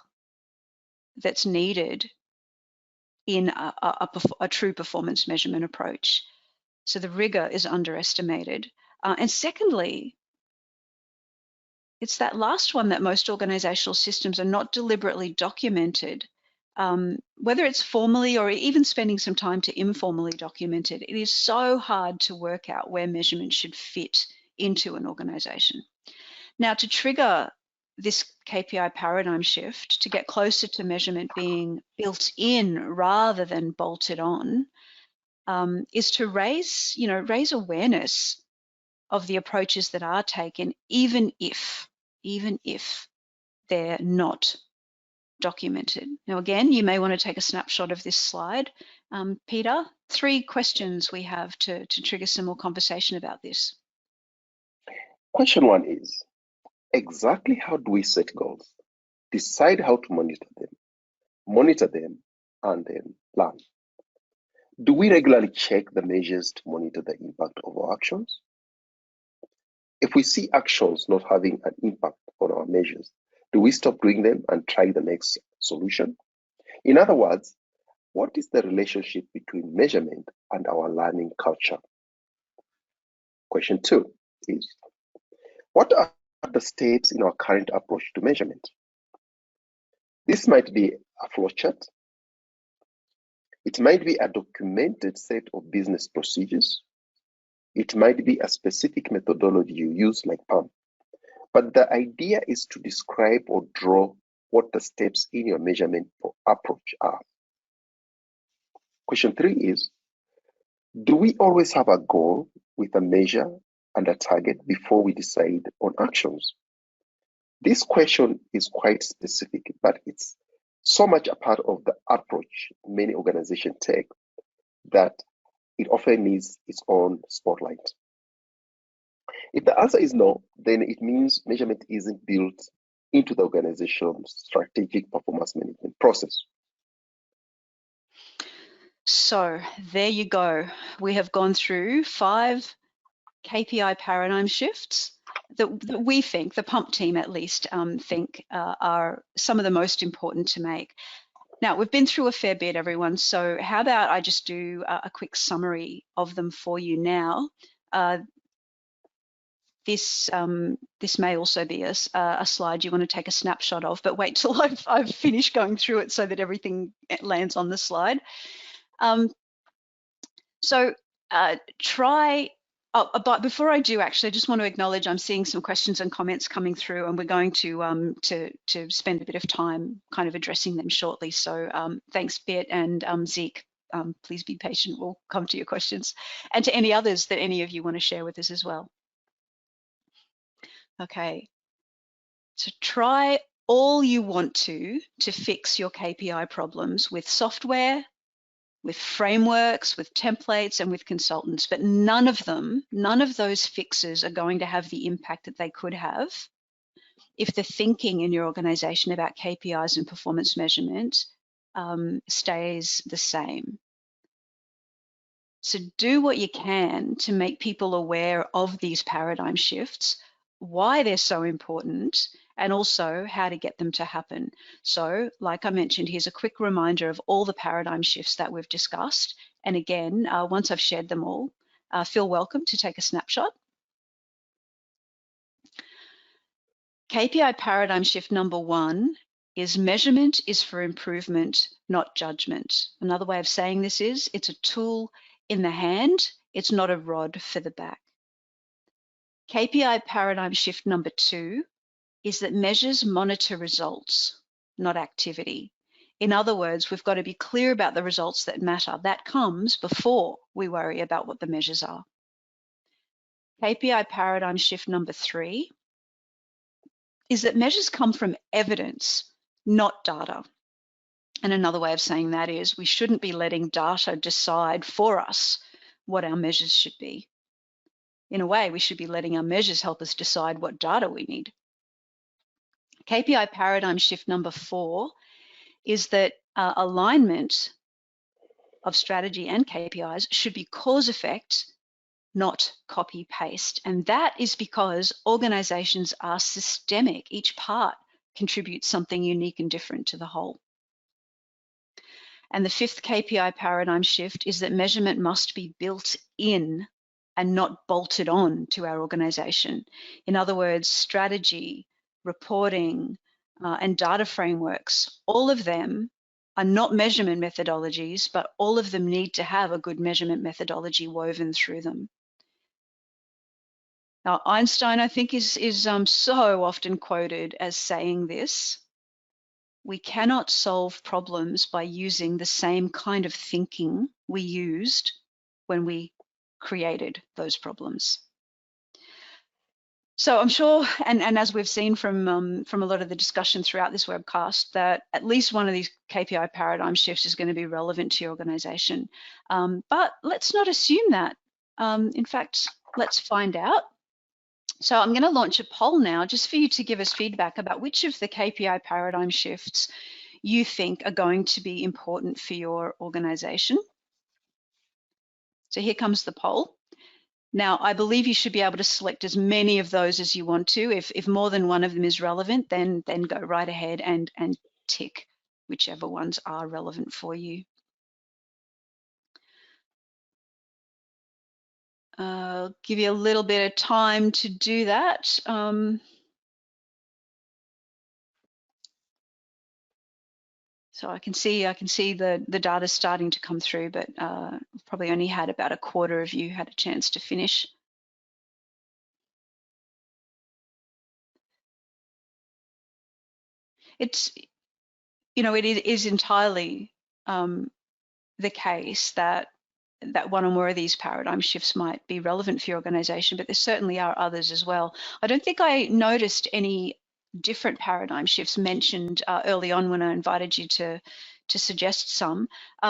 that's needed in a true performance measurement approach. So the rigor is underestimated. And secondly, it's that last one that most organizational systems are not deliberately documented, whether it's formally or even spending some time to informally document it. It is so hard to work out where measurement should fit into an organization. Now, to trigger this KPI paradigm shift, to get closer to measurement being built in rather than bolted on, is to raise awareness of the approaches that are taken, even if they're not documented. Now, again, you may want to take a snapshot of this slide. Peter, 3 questions we have to trigger some more conversation about this. Question 1 is, exactly how do we set goals, decide how to monitor them, and then plan? Do we regularly check the measures to monitor the impact of our actions? If we see actions not having an impact on our measures, do we stop doing them and try the next solution? In other words, what is the relationship between measurement and our learning culture? Question 2 is, what are the steps in our current approach to measurement? This might be a flowchart. It might be a documented set of business procedures. It might be a specific methodology you use like PuMP. But the idea is to describe or draw what the steps in your measurement approach are. Question 3 is, do we always have a goal with a measure and a target before we decide on actions? This question is quite specific, but it's so much a part of the approach many organizations take that it often needs its own spotlight. If the answer is no, then it means measurement isn't built into the organization's strategic performance management process. So there you go. We have gone through 5 KPI paradigm shifts that we think, the PuMP team at least, think are some of the most important to make. Now, we've been through a fair bit, everyone, so how about I just do a quick summary of them for you now. this this may also be a slide you want to take a snapshot of, but wait till I've finished going through it so that everything lands on the slide. So try. But before I do, actually, I just want to acknowledge I'm seeing some questions and comments coming through, and we're going to spend a bit of time kind of addressing them shortly. So thanks, Bet and Zeke. Please be patient. We'll come to your questions, and to any others that any of you want to share with us as well. Okay. So try all you want to fix your KPI problems with software, with frameworks, with templates, and with consultants, but none of those fixes are going to have the impact that they could have if the thinking in your organization about KPIs and performance measurement stays the same. So do what you can to make people aware of these paradigm shifts, why they're so important, and also how to get them to happen. So, like I mentioned, here's a quick reminder of all the paradigm shifts that we've discussed. And again, once I've shared them all, feel welcome to take a snapshot. KPI paradigm shift number 1 is measurement is for improvement, not judgment. Another way of saying this is it's a tool in the hand, it's not a rod for the back. KPI paradigm shift number 2 is that measures monitor results, not activity. In other words, we've got to be clear about the results that matter. That comes before we worry about what the measures are. KPI paradigm shift number 3 is that measures come from evidence, not data. And another way of saying that is we shouldn't be letting data decide for us what our measures should be. In a way, we should be letting our measures help us decide what data we need. KPI paradigm shift number 4 is that alignment of strategy and KPIs should be cause effect, not copy paste. And that is because organizations are systemic. Each part contributes something unique and different to the whole. And the 5th KPI paradigm shift is that measurement must be built in and not bolted on to our organization. In other words, strategy, reporting, and data frameworks, all of them are not measurement methodologies, but all of them need to have a good measurement methodology woven through them. Now, Einstein, I think, is so often quoted as saying this: we cannot solve problems by using the same kind of thinking we used when we created those problems. So I'm sure, and as we've seen from a lot of the discussion throughout this webcast, that at least one of these KPI paradigm shifts is going to be relevant to your organization. But let's not assume that. In fact, let's find out. So I'm going to launch a poll now just for you to give us feedback about which of the KPI paradigm shifts you think are going to be important for your organization. So here comes the poll. Now, I believe you should be able to select as many of those as you want to. If more than one of them is relevant, then go right ahead and tick whichever ones are relevant for you. I'll give you a little bit of time to do that. So I can see the data starting to come through, but probably only had about a quarter of you had a chance to finish. It's, you know, it is entirely the case that one or more of these paradigm shifts might be relevant for your organization, but there certainly are others as well. I don't think I noticed any different paradigm shifts mentioned early on when I invited you to suggest some.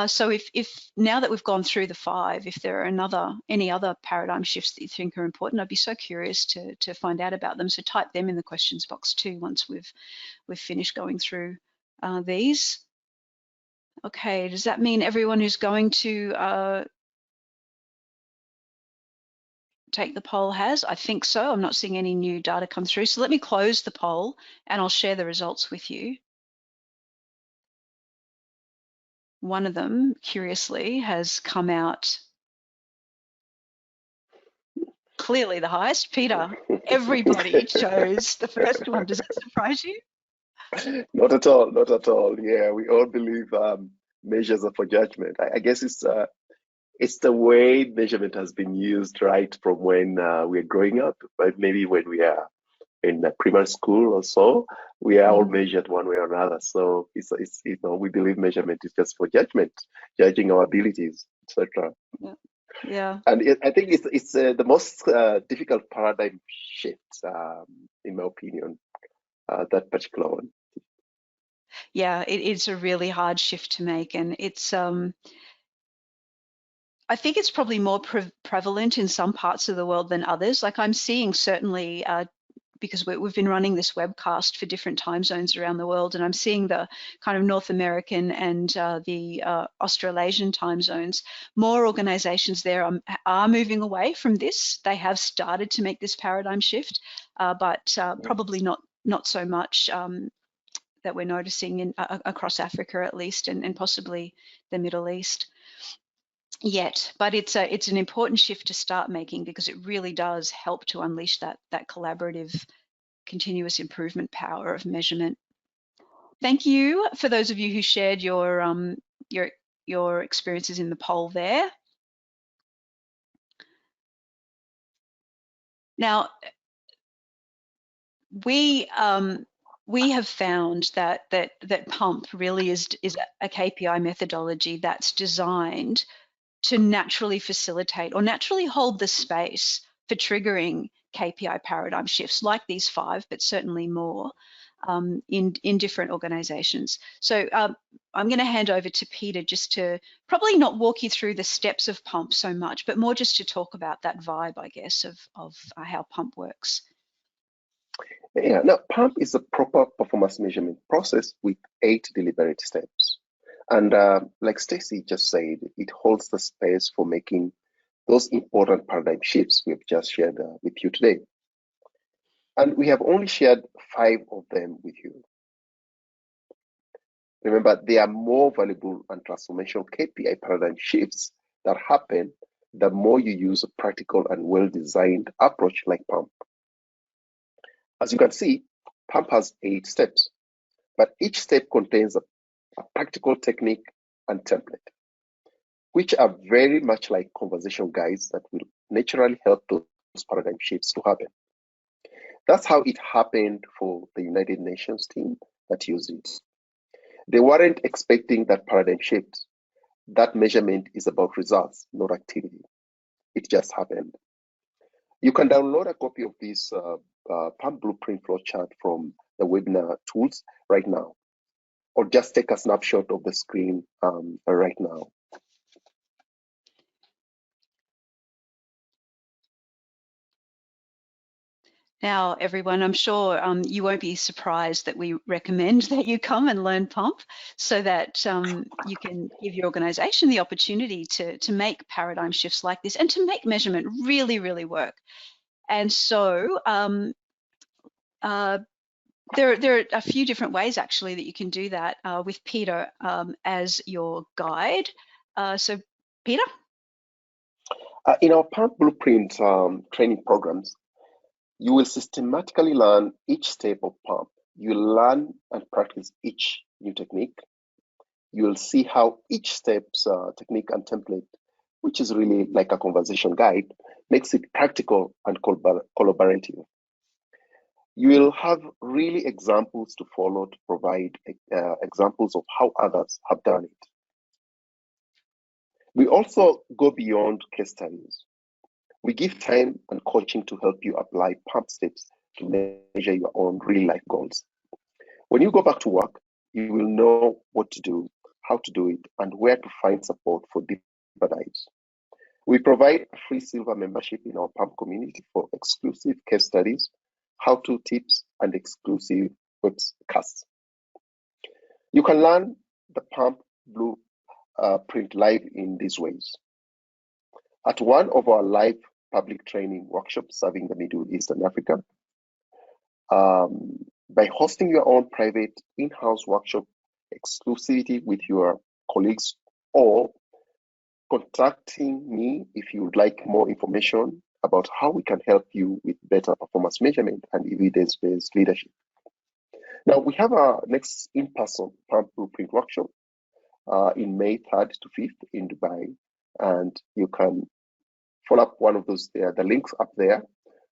So if now that we've gone through the 5, if there are any other paradigm shifts that you think are important, I'd be so curious to find out about them. So type them in the questions box too once we've finished going through these. Okay, does that mean everyone who's going to take the poll has? I think so. I'm not seeing any new data come through. So let me close the poll and I'll share the results with you. One of them, curiously, has come out clearly the highest. Peter, everybody chose the first one. Does that surprise you? Not at all, not at all. Yeah, we all believe measures are for judgment. I guess it's the way measurement has been used right from when we're growing up, but maybe when we are in primary school or so, we are all measured one way or another. So it's we believe measurement is just for judgment, judging our abilities, etc. Yeah. Yeah. And I think it's the most difficult paradigm shift, in my opinion, that particular one. Yeah, it's a really hard shift to make, and it's I think it's probably more prevalent in some parts of the world than others. Like I'm seeing certainly because we've been running this webcast for different time zones around the world, and I'm seeing the kind of North American and the Australasian time zones. More organizations there are moving away from this. They have started to make this paradigm shift, but probably not so much that we're noticing in across Africa at least, and possibly the Middle East yet. But it's an important shift to start making, because it really does help to unleash that collaborative continuous improvement power of measurement. Thank you for those of you who shared your experiences in the poll there. Now, we have found that PuMP really is a KPI methodology that's designed to naturally facilitate or naturally hold the space for triggering KPI paradigm shifts like these 5, but certainly more in different organizations. So I'm going to hand over to Peter just to probably not walk you through the steps of PuMP so much, but more just to talk about that vibe, I guess, of how PuMP works. Yeah, now PuMP is a proper performance measurement process with 8 deliberate steps. And like Stacy just said, it holds the space for making those important paradigm shifts we've just shared with you today. And we have only shared 5 of them with you. Remember, they are more valuable and transformational KPI paradigm shifts that happen the more you use a practical and well-designed approach like PuMP. As you can see, PuMP has 8 steps, but each step contains a practical technique and template, which are very much like conversation guides that will naturally help those paradigm shifts to happen. That's how it happened for the United Nations team that used it. They weren't expecting that paradigm shift. That measurement is about results, not activity. It just happened. You can download a copy of this PuMP blueprint flowchart from the webinar tools right now, or just take a snapshot of the screen right now. Now, everyone, I'm sure you won't be surprised that we recommend that you come and learn PuMP so that you can give your organisation the opportunity to make paradigm shifts like this and to make measurement really, really work. And so there are a few different ways actually that you can do that with Peter as your guide. So Peter? In our PuMP blueprint training programs, you will systematically learn each step of PuMP. You'll learn and practice each new technique. You'll see how each step's technique and template, which is really like a conversation guide, makes it practical and collaborative. You will have really examples to follow to provide examples of how others have done it. We also go beyond case studies. We give time and coaching to help you apply PuMP steps to measure your own real life goals. When you go back to work, you will know what to do, how to do it, and where to find support for deeper dives. We provide a free silver membership in our PuMP community for exclusive case studies, how-to tips, and exclusive webcasts. You can learn the PuMP blueprint live in these ways. At one of our live public training workshops serving the Middle East and Africa, by hosting your own private in-house workshop exclusivity with your colleagues, or contacting me if you would like more information about how we can help you with better performance measurement and evidence-based leadership. Now, we have our next in-person PuMP Blueprint workshop in May 3rd to 5th in Dubai, and you can follow up one of those there. The links up there.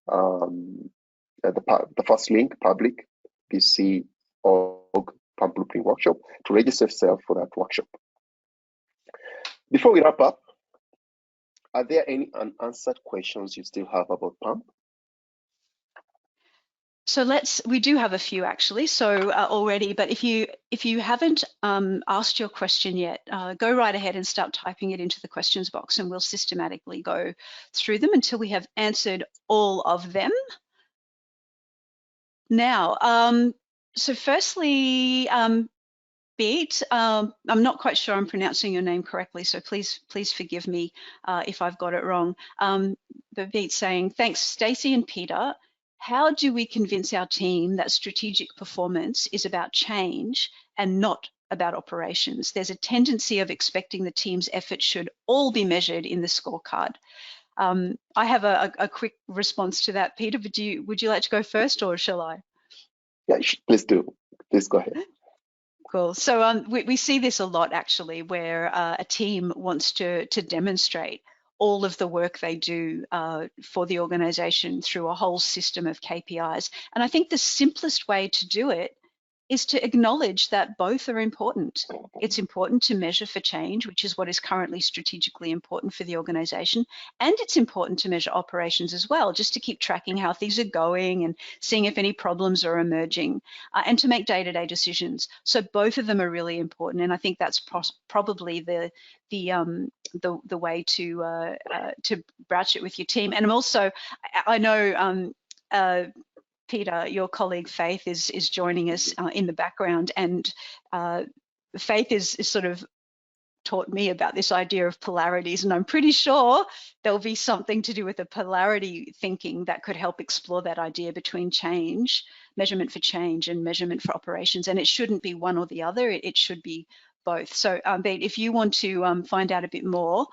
The first link, public, BC.org PuMP Blueprint workshop, to register yourself for that workshop. Before we wrap up, are there any unanswered questions you still have about PuMP? So we do have a few actually, so already, but if you haven't asked your question yet, go right ahead and start typing it into the questions box, and we'll systematically go through them until we have answered all of them. Now, so firstly, Beat, I'm not quite sure I'm pronouncing your name correctly, so please forgive me if I've got it wrong. But Beat's saying, thanks Stacey and Peter. How do we convince our team that strategic performance is about change and not about operations? There's a tendency of expecting the team's efforts should all be measured in the scorecard. I have a quick response to that, Peter, but would you like to go first, or shall I? Yeah, please do. Please go ahead. Cool. So we see this a lot actually, where a team wants to demonstrate all of the work they do for the organization through a whole system of KPIs. And I think the simplest way to do it is to acknowledge that both are important. It's important to measure for change, which is what is currently strategically important for the organization. And it's important to measure operations as well, just to keep tracking how things are going and seeing if any problems are emerging, and to make day-to-day decisions. So both of them are really important. And I think that's probably the way to broach it with your team. And I'm also, I know, Peter, your colleague Faith is joining us in the background, and Faith is sort of taught me about this idea of polarities, and I'm pretty sure there'll be something to do with the polarity thinking that could help explore that idea between change, measurement for change, and measurement for operations. And it shouldn't be one or the other, it should be both. So if you want to find out a bit more,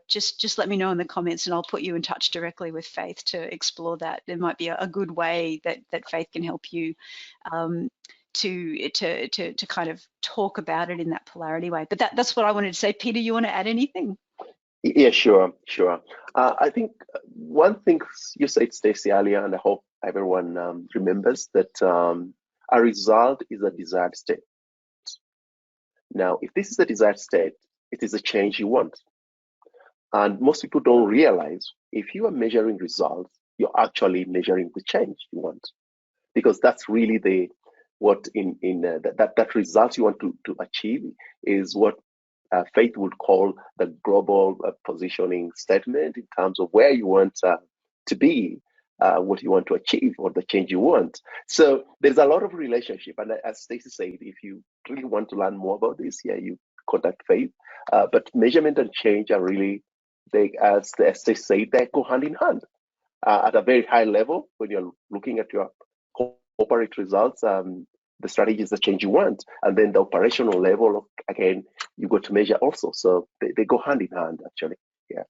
just let me know in the comments, and I'll put you in touch directly with Faith to explore that. There might be a good way that Faith can help you to kind of talk about it in that polarity way. But that's what I wanted to say. Peter, you want to add anything? Yeah, sure. I think one thing you said, Stacey, earlier, and I hope everyone remembers, that a result is a desired state. Now, if this is a desired state, it is a change you want. And most people don't realize if you are measuring results, you're actually measuring the change you want, because that's really that result you want to achieve is what Faith would call the global positioning statement in terms of where you want to be, what you want to achieve, or the change you want. So there's a lot of relationship. And as Stacey said, if you really want to learn more about this, you contact Faith. But measurement and change are really, as Stacey said, they go hand in hand. At a very high level, when you're looking at your corporate results, the strategy is the change you want, and then the operational level, again, you go to measure also. So they go hand in hand, actually. Yeah.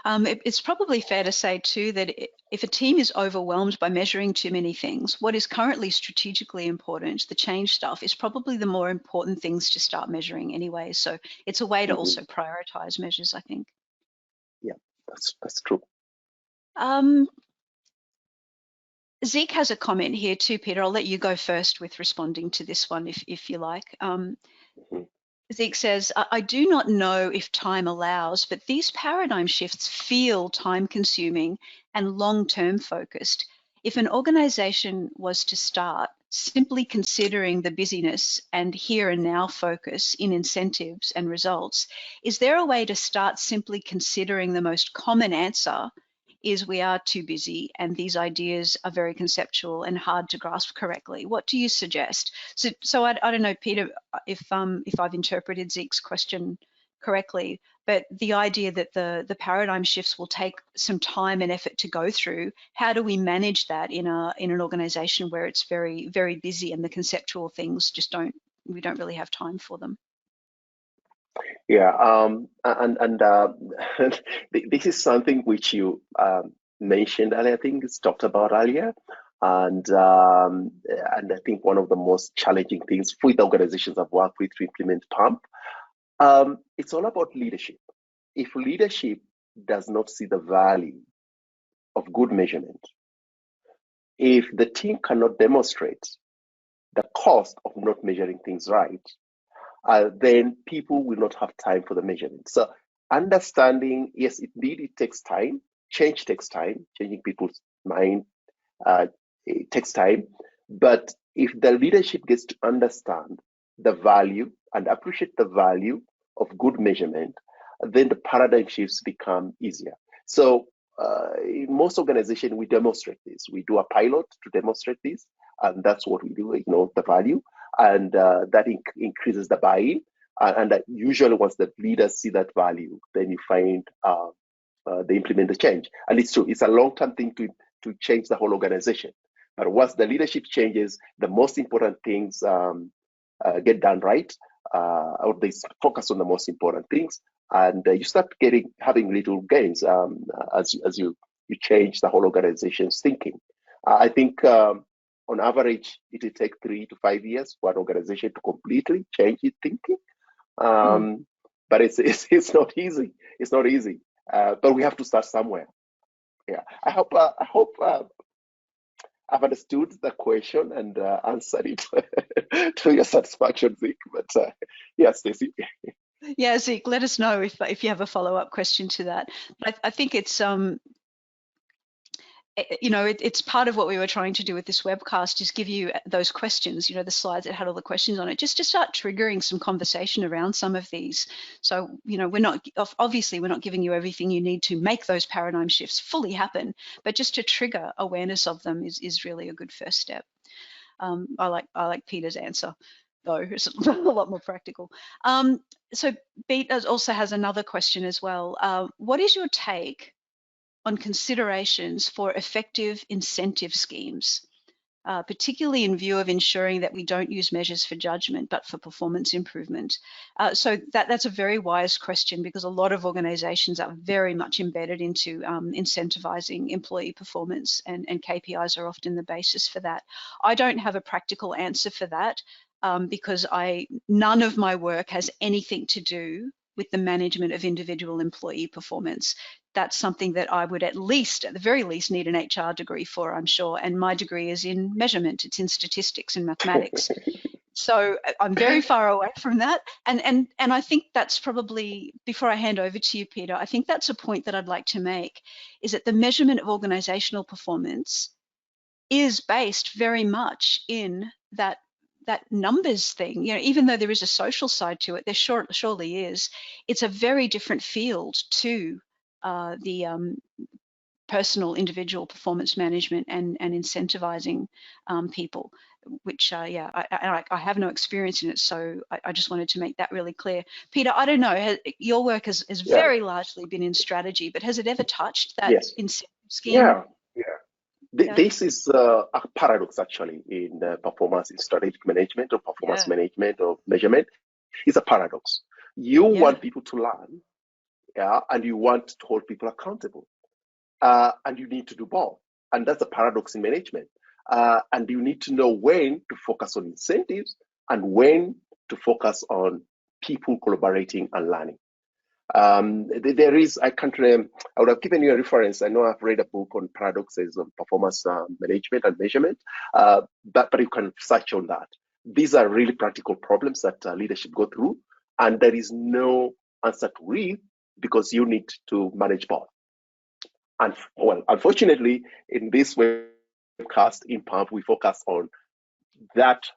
It's probably fair to say too that if a team is overwhelmed by measuring too many things, what is currently strategically important, the change stuff, is probably the more important things to start measuring anyway. So it's a way to also prioritize measures, I think. Yeah, that's true. Zeke has a comment here too, Peter. I'll let you go first with responding to this one if you like. Zeke says, I do not know if time allows, but these paradigm shifts feel time-consuming and long-term focused. If an organization was to start simply considering the busyness and here and now focus in incentives and results, is there a way to start simply considering the most common answer is we are too busy and these ideas are very conceptual and hard to grasp correctly? What do you suggest? So I don't know, Peter, if I've interpreted Zeke's question correctly, but the idea that the paradigm shifts will take some time and effort to go through, how do we manage that in an organization where it's very, very busy and the conceptual things just we don't really have time for them? Yeah, and this is something which you mentioned earlier. I think it's talked about earlier, and I think one of the most challenging things with organizations I've worked with to implement PuMP, it's all about leadership. If leadership does not see the value of good measurement, if the team cannot demonstrate the cost of not measuring things right, then people will not have time for the measurement. So understanding, yes, indeed, it takes time. Change takes time. Changing people's mind it takes time. But if the leadership gets to understand the value and appreciate the value of good measurement, then the paradigm shifts become easier. So in most organizations, we demonstrate this. We do a pilot to demonstrate this, and that's what we do. The value, and that increases the buy-in. And usually, once the leaders see that value, then you find they implement the change. And it's true; it's a long-term thing to change the whole organization. But once the leadership changes, the most important things get done right, or they focus on the most important things, and you start having little gains as you change the whole organization's thinking. I think on average, it will take 3 to 5 years for an organization to completely change its thinking. Mm. But it's not easy. It's not easy. But we have to start somewhere. Yeah. I hope I've understood the question and answered it to your satisfaction, Vic. But yeah, Stacey. Yeah, Zeke, let us know if you have a follow-up question to that. But I think it's it's part of what we were trying to do with this webcast is give you those questions, the slides that had all the questions on it, just to start triggering some conversation around some of these. So, obviously we're not giving you everything you need to make those paradigm shifts fully happen, but just to trigger awareness of them is really a good first step. I like Peter's answer, though. It's a lot more practical. So Beat also has another question as well. What is your take on considerations for effective incentive schemes, particularly in view of ensuring that we don't use measures for judgment, but for performance improvement? So that's a very wise question, because a lot of organizations are very much embedded into incentivizing employee performance, and KPIs are often the basis for that. I don't have a practical answer for that, because none of my work has anything to do with the management of individual employee performance. That's something that I would at the very least, need an HR degree for, I'm sure. And my degree is in measurement. It's in statistics and mathematics. So I'm very far away from that. And I think that's probably, before I hand over to you, Peter, I think that's a point that I'd like to make, is that the measurement of organizational performance is based very much in that numbers thing. Even though there is a social side to it, there surely is. It's a very different field to the personal individual performance management and incentivizing people, which I have no experience in it, so I just wanted to make that really clear. Peter, I don't know, your work has Yeah. very largely been in strategy, but has it ever touched that Yes. incentive scheme? Yeah. This is a paradox actually in performance, in strategic management or performance management or measurement. It's a paradox. You want people to learn, and you want to hold people accountable, and you need to do both. And that's a paradox in management. And you need to know when to focus on incentives and when to focus on people collaborating and learning. There is, I can't remember, I would have given you a reference. I know I've read a book on paradoxes of performance management and measurement, but you can search on that. These are really practical problems that leadership go through, and there is no answer to it, because you need to manage both. And well, unfortunately, in this webcast in PuMP, we focus on that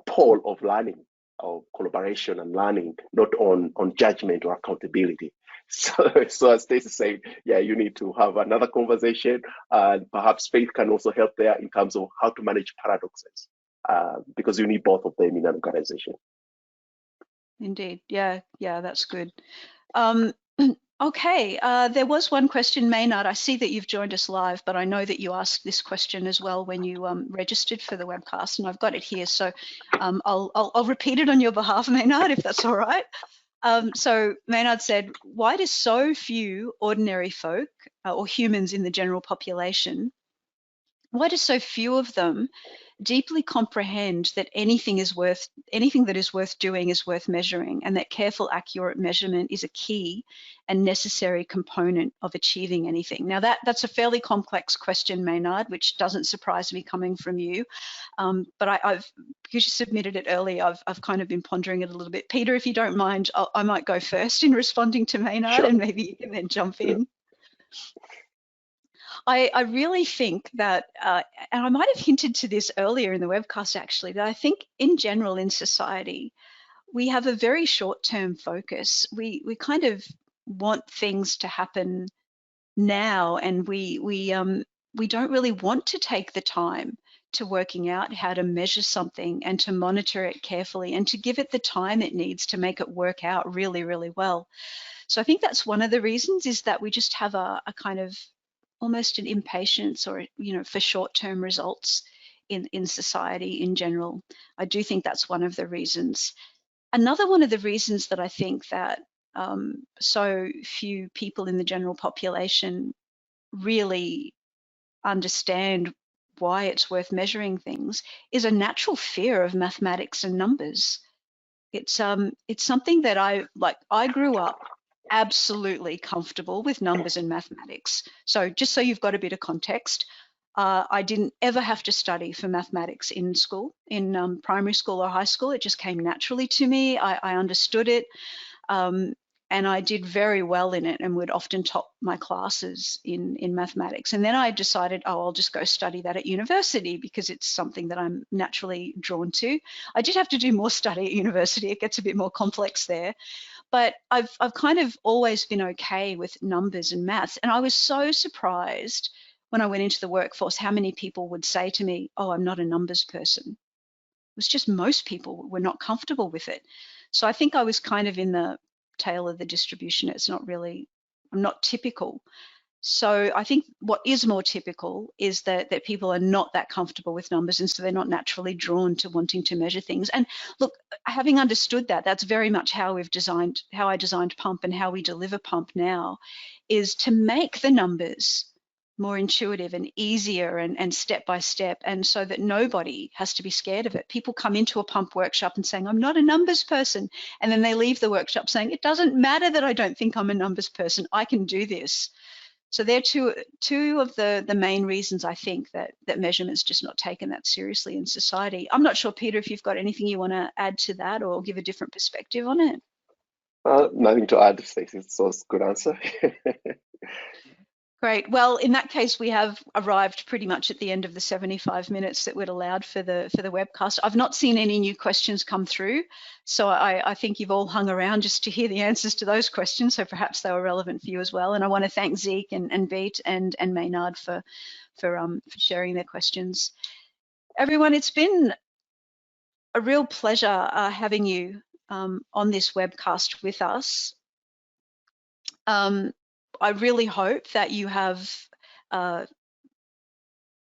pole of learning, of collaboration and learning, not on judgment or accountability. So as Stacey said, yeah, you need to have another conversation, and perhaps Faith can also help there in terms of how to manage paradoxes, because you need both of them in an organization. Indeed, yeah, that's good. Okay, there was one question, Maynard. I see that you've joined us live, but I know that you asked this question as well when you registered for the webcast, and I've got it here. So I'll repeat it on your behalf, Maynard, if that's all right. So Maynard said, why do so few ordinary folk or humans in the general population, why do so few of them deeply comprehend that anything that is worth doing is worth measuring, and that careful, accurate measurement is a key and necessary component of achieving anything? Now that's a fairly complex question, Maynard, which doesn't surprise me coming from you. But I've, because you submitted it early, I've kind of been pondering it a little bit. Peter, if you don't mind, I might go first in responding to Maynard, Sure. and maybe you can then jump Yeah. in. I really think that, and I might have hinted to this earlier in the webcast actually, that I think in general in society, we have a very short-term focus. We kind of want things to happen now, and we don't really want to take the time to working out how to measure something and to monitor it carefully and to give it the time it needs to make it work out really, really well. So I think that's one of the reasons, is that we just have a kind of almost an impatience, or for short-term results in society in general. I do think that's one of the reasons. Another one of the reasons that I think that so few people in the general population really understand why it's worth measuring things is a natural fear of mathematics and numbers. It's something that I grew up absolutely comfortable with numbers and mathematics. So just so you've got a bit of context, I didn't ever have to study for mathematics in school, in primary school or high school. It just came naturally to me. I understood it. And I did very well in it and would often top my classes in mathematics. And then I decided, oh, I'll just go study that at university because it's something that I'm naturally drawn to. I did have to do more study at university. It gets a bit more complex there. But I've kind of always been okay with numbers and maths. And I was so surprised when I went into the workforce how many people would say to me, oh, I'm not a numbers person. It was just most people were not comfortable with it. So I think I was kind of in the tail of the distribution. It's not really, I'm not typical. So I think what is more typical is that people are not that comfortable with numbers, and so they're not naturally drawn to wanting to measure things. And look, having understood that, that's very much how I designed PuMP, and how we deliver PuMP now, is to make the numbers more intuitive and easier and step by step, and so that nobody has to be scared of it. People come into a PuMP workshop and saying, I'm not a numbers person, and then they leave the workshop saying, it doesn't matter that I don't think I'm a numbers person, I can do this. So they're two of the main reasons I think that measurement's just not taken that seriously in society. I'm not sure, Peter, if you've got anything you want to add to that or give a different perspective on it. Nothing to add, Stacey. So it's a good answer. Great. Well, in that case, we have arrived pretty much at the end of the 75 minutes that we'd allowed for the webcast. I've not seen any new questions come through, so I think you've all hung around just to hear the answers to those questions, so perhaps they were relevant for you as well. And I want to thank Zeke and Beat and Maynard for sharing their questions. Everyone, it's been a real pleasure having you on this webcast with us. I really hope that you have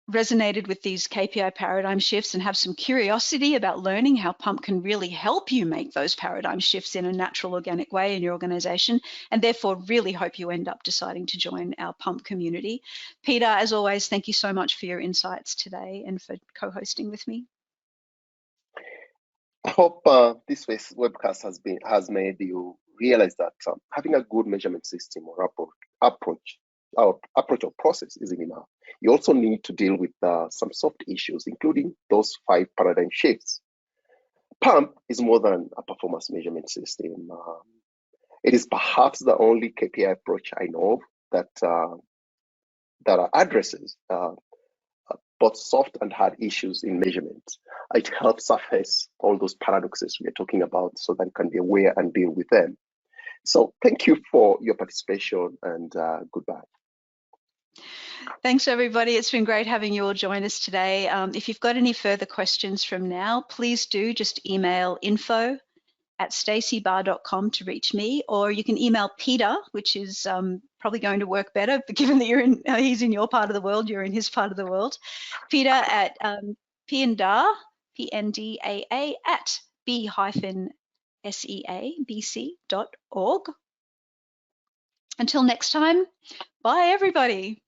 resonated with these KPI paradigm shifts and have some curiosity about learning how PuMP can really help you make those paradigm shifts in a natural, organic way in your organization, and therefore really hope you end up deciding to join our PuMP community. Peter, as always, thank you so much for your insights today and for co-hosting with me. I hope this webcast has made you realize that having a good measurement system or approach or process isn't enough. You also need to deal with some soft issues, including those 5 paradigm shifts. PuMP is more than a performance measurement system. It is perhaps the only KPI approach I know of that addresses both soft and hard issues in measurement. It helps surface all those paradoxes we are talking about so that you can be aware and deal with them. So thank you for your participation, and goodbye. Thanks, everybody. It's been great having you all join us today. If you've got any further questions from now, please do just email staceybarr.com to reach me, or you can email Peter, which is probably going to work better, but given that he's in your part of the world, you're in his part of the world. Peter at pndaa, PNDAA at b-seabc.org. Until next time, bye everybody.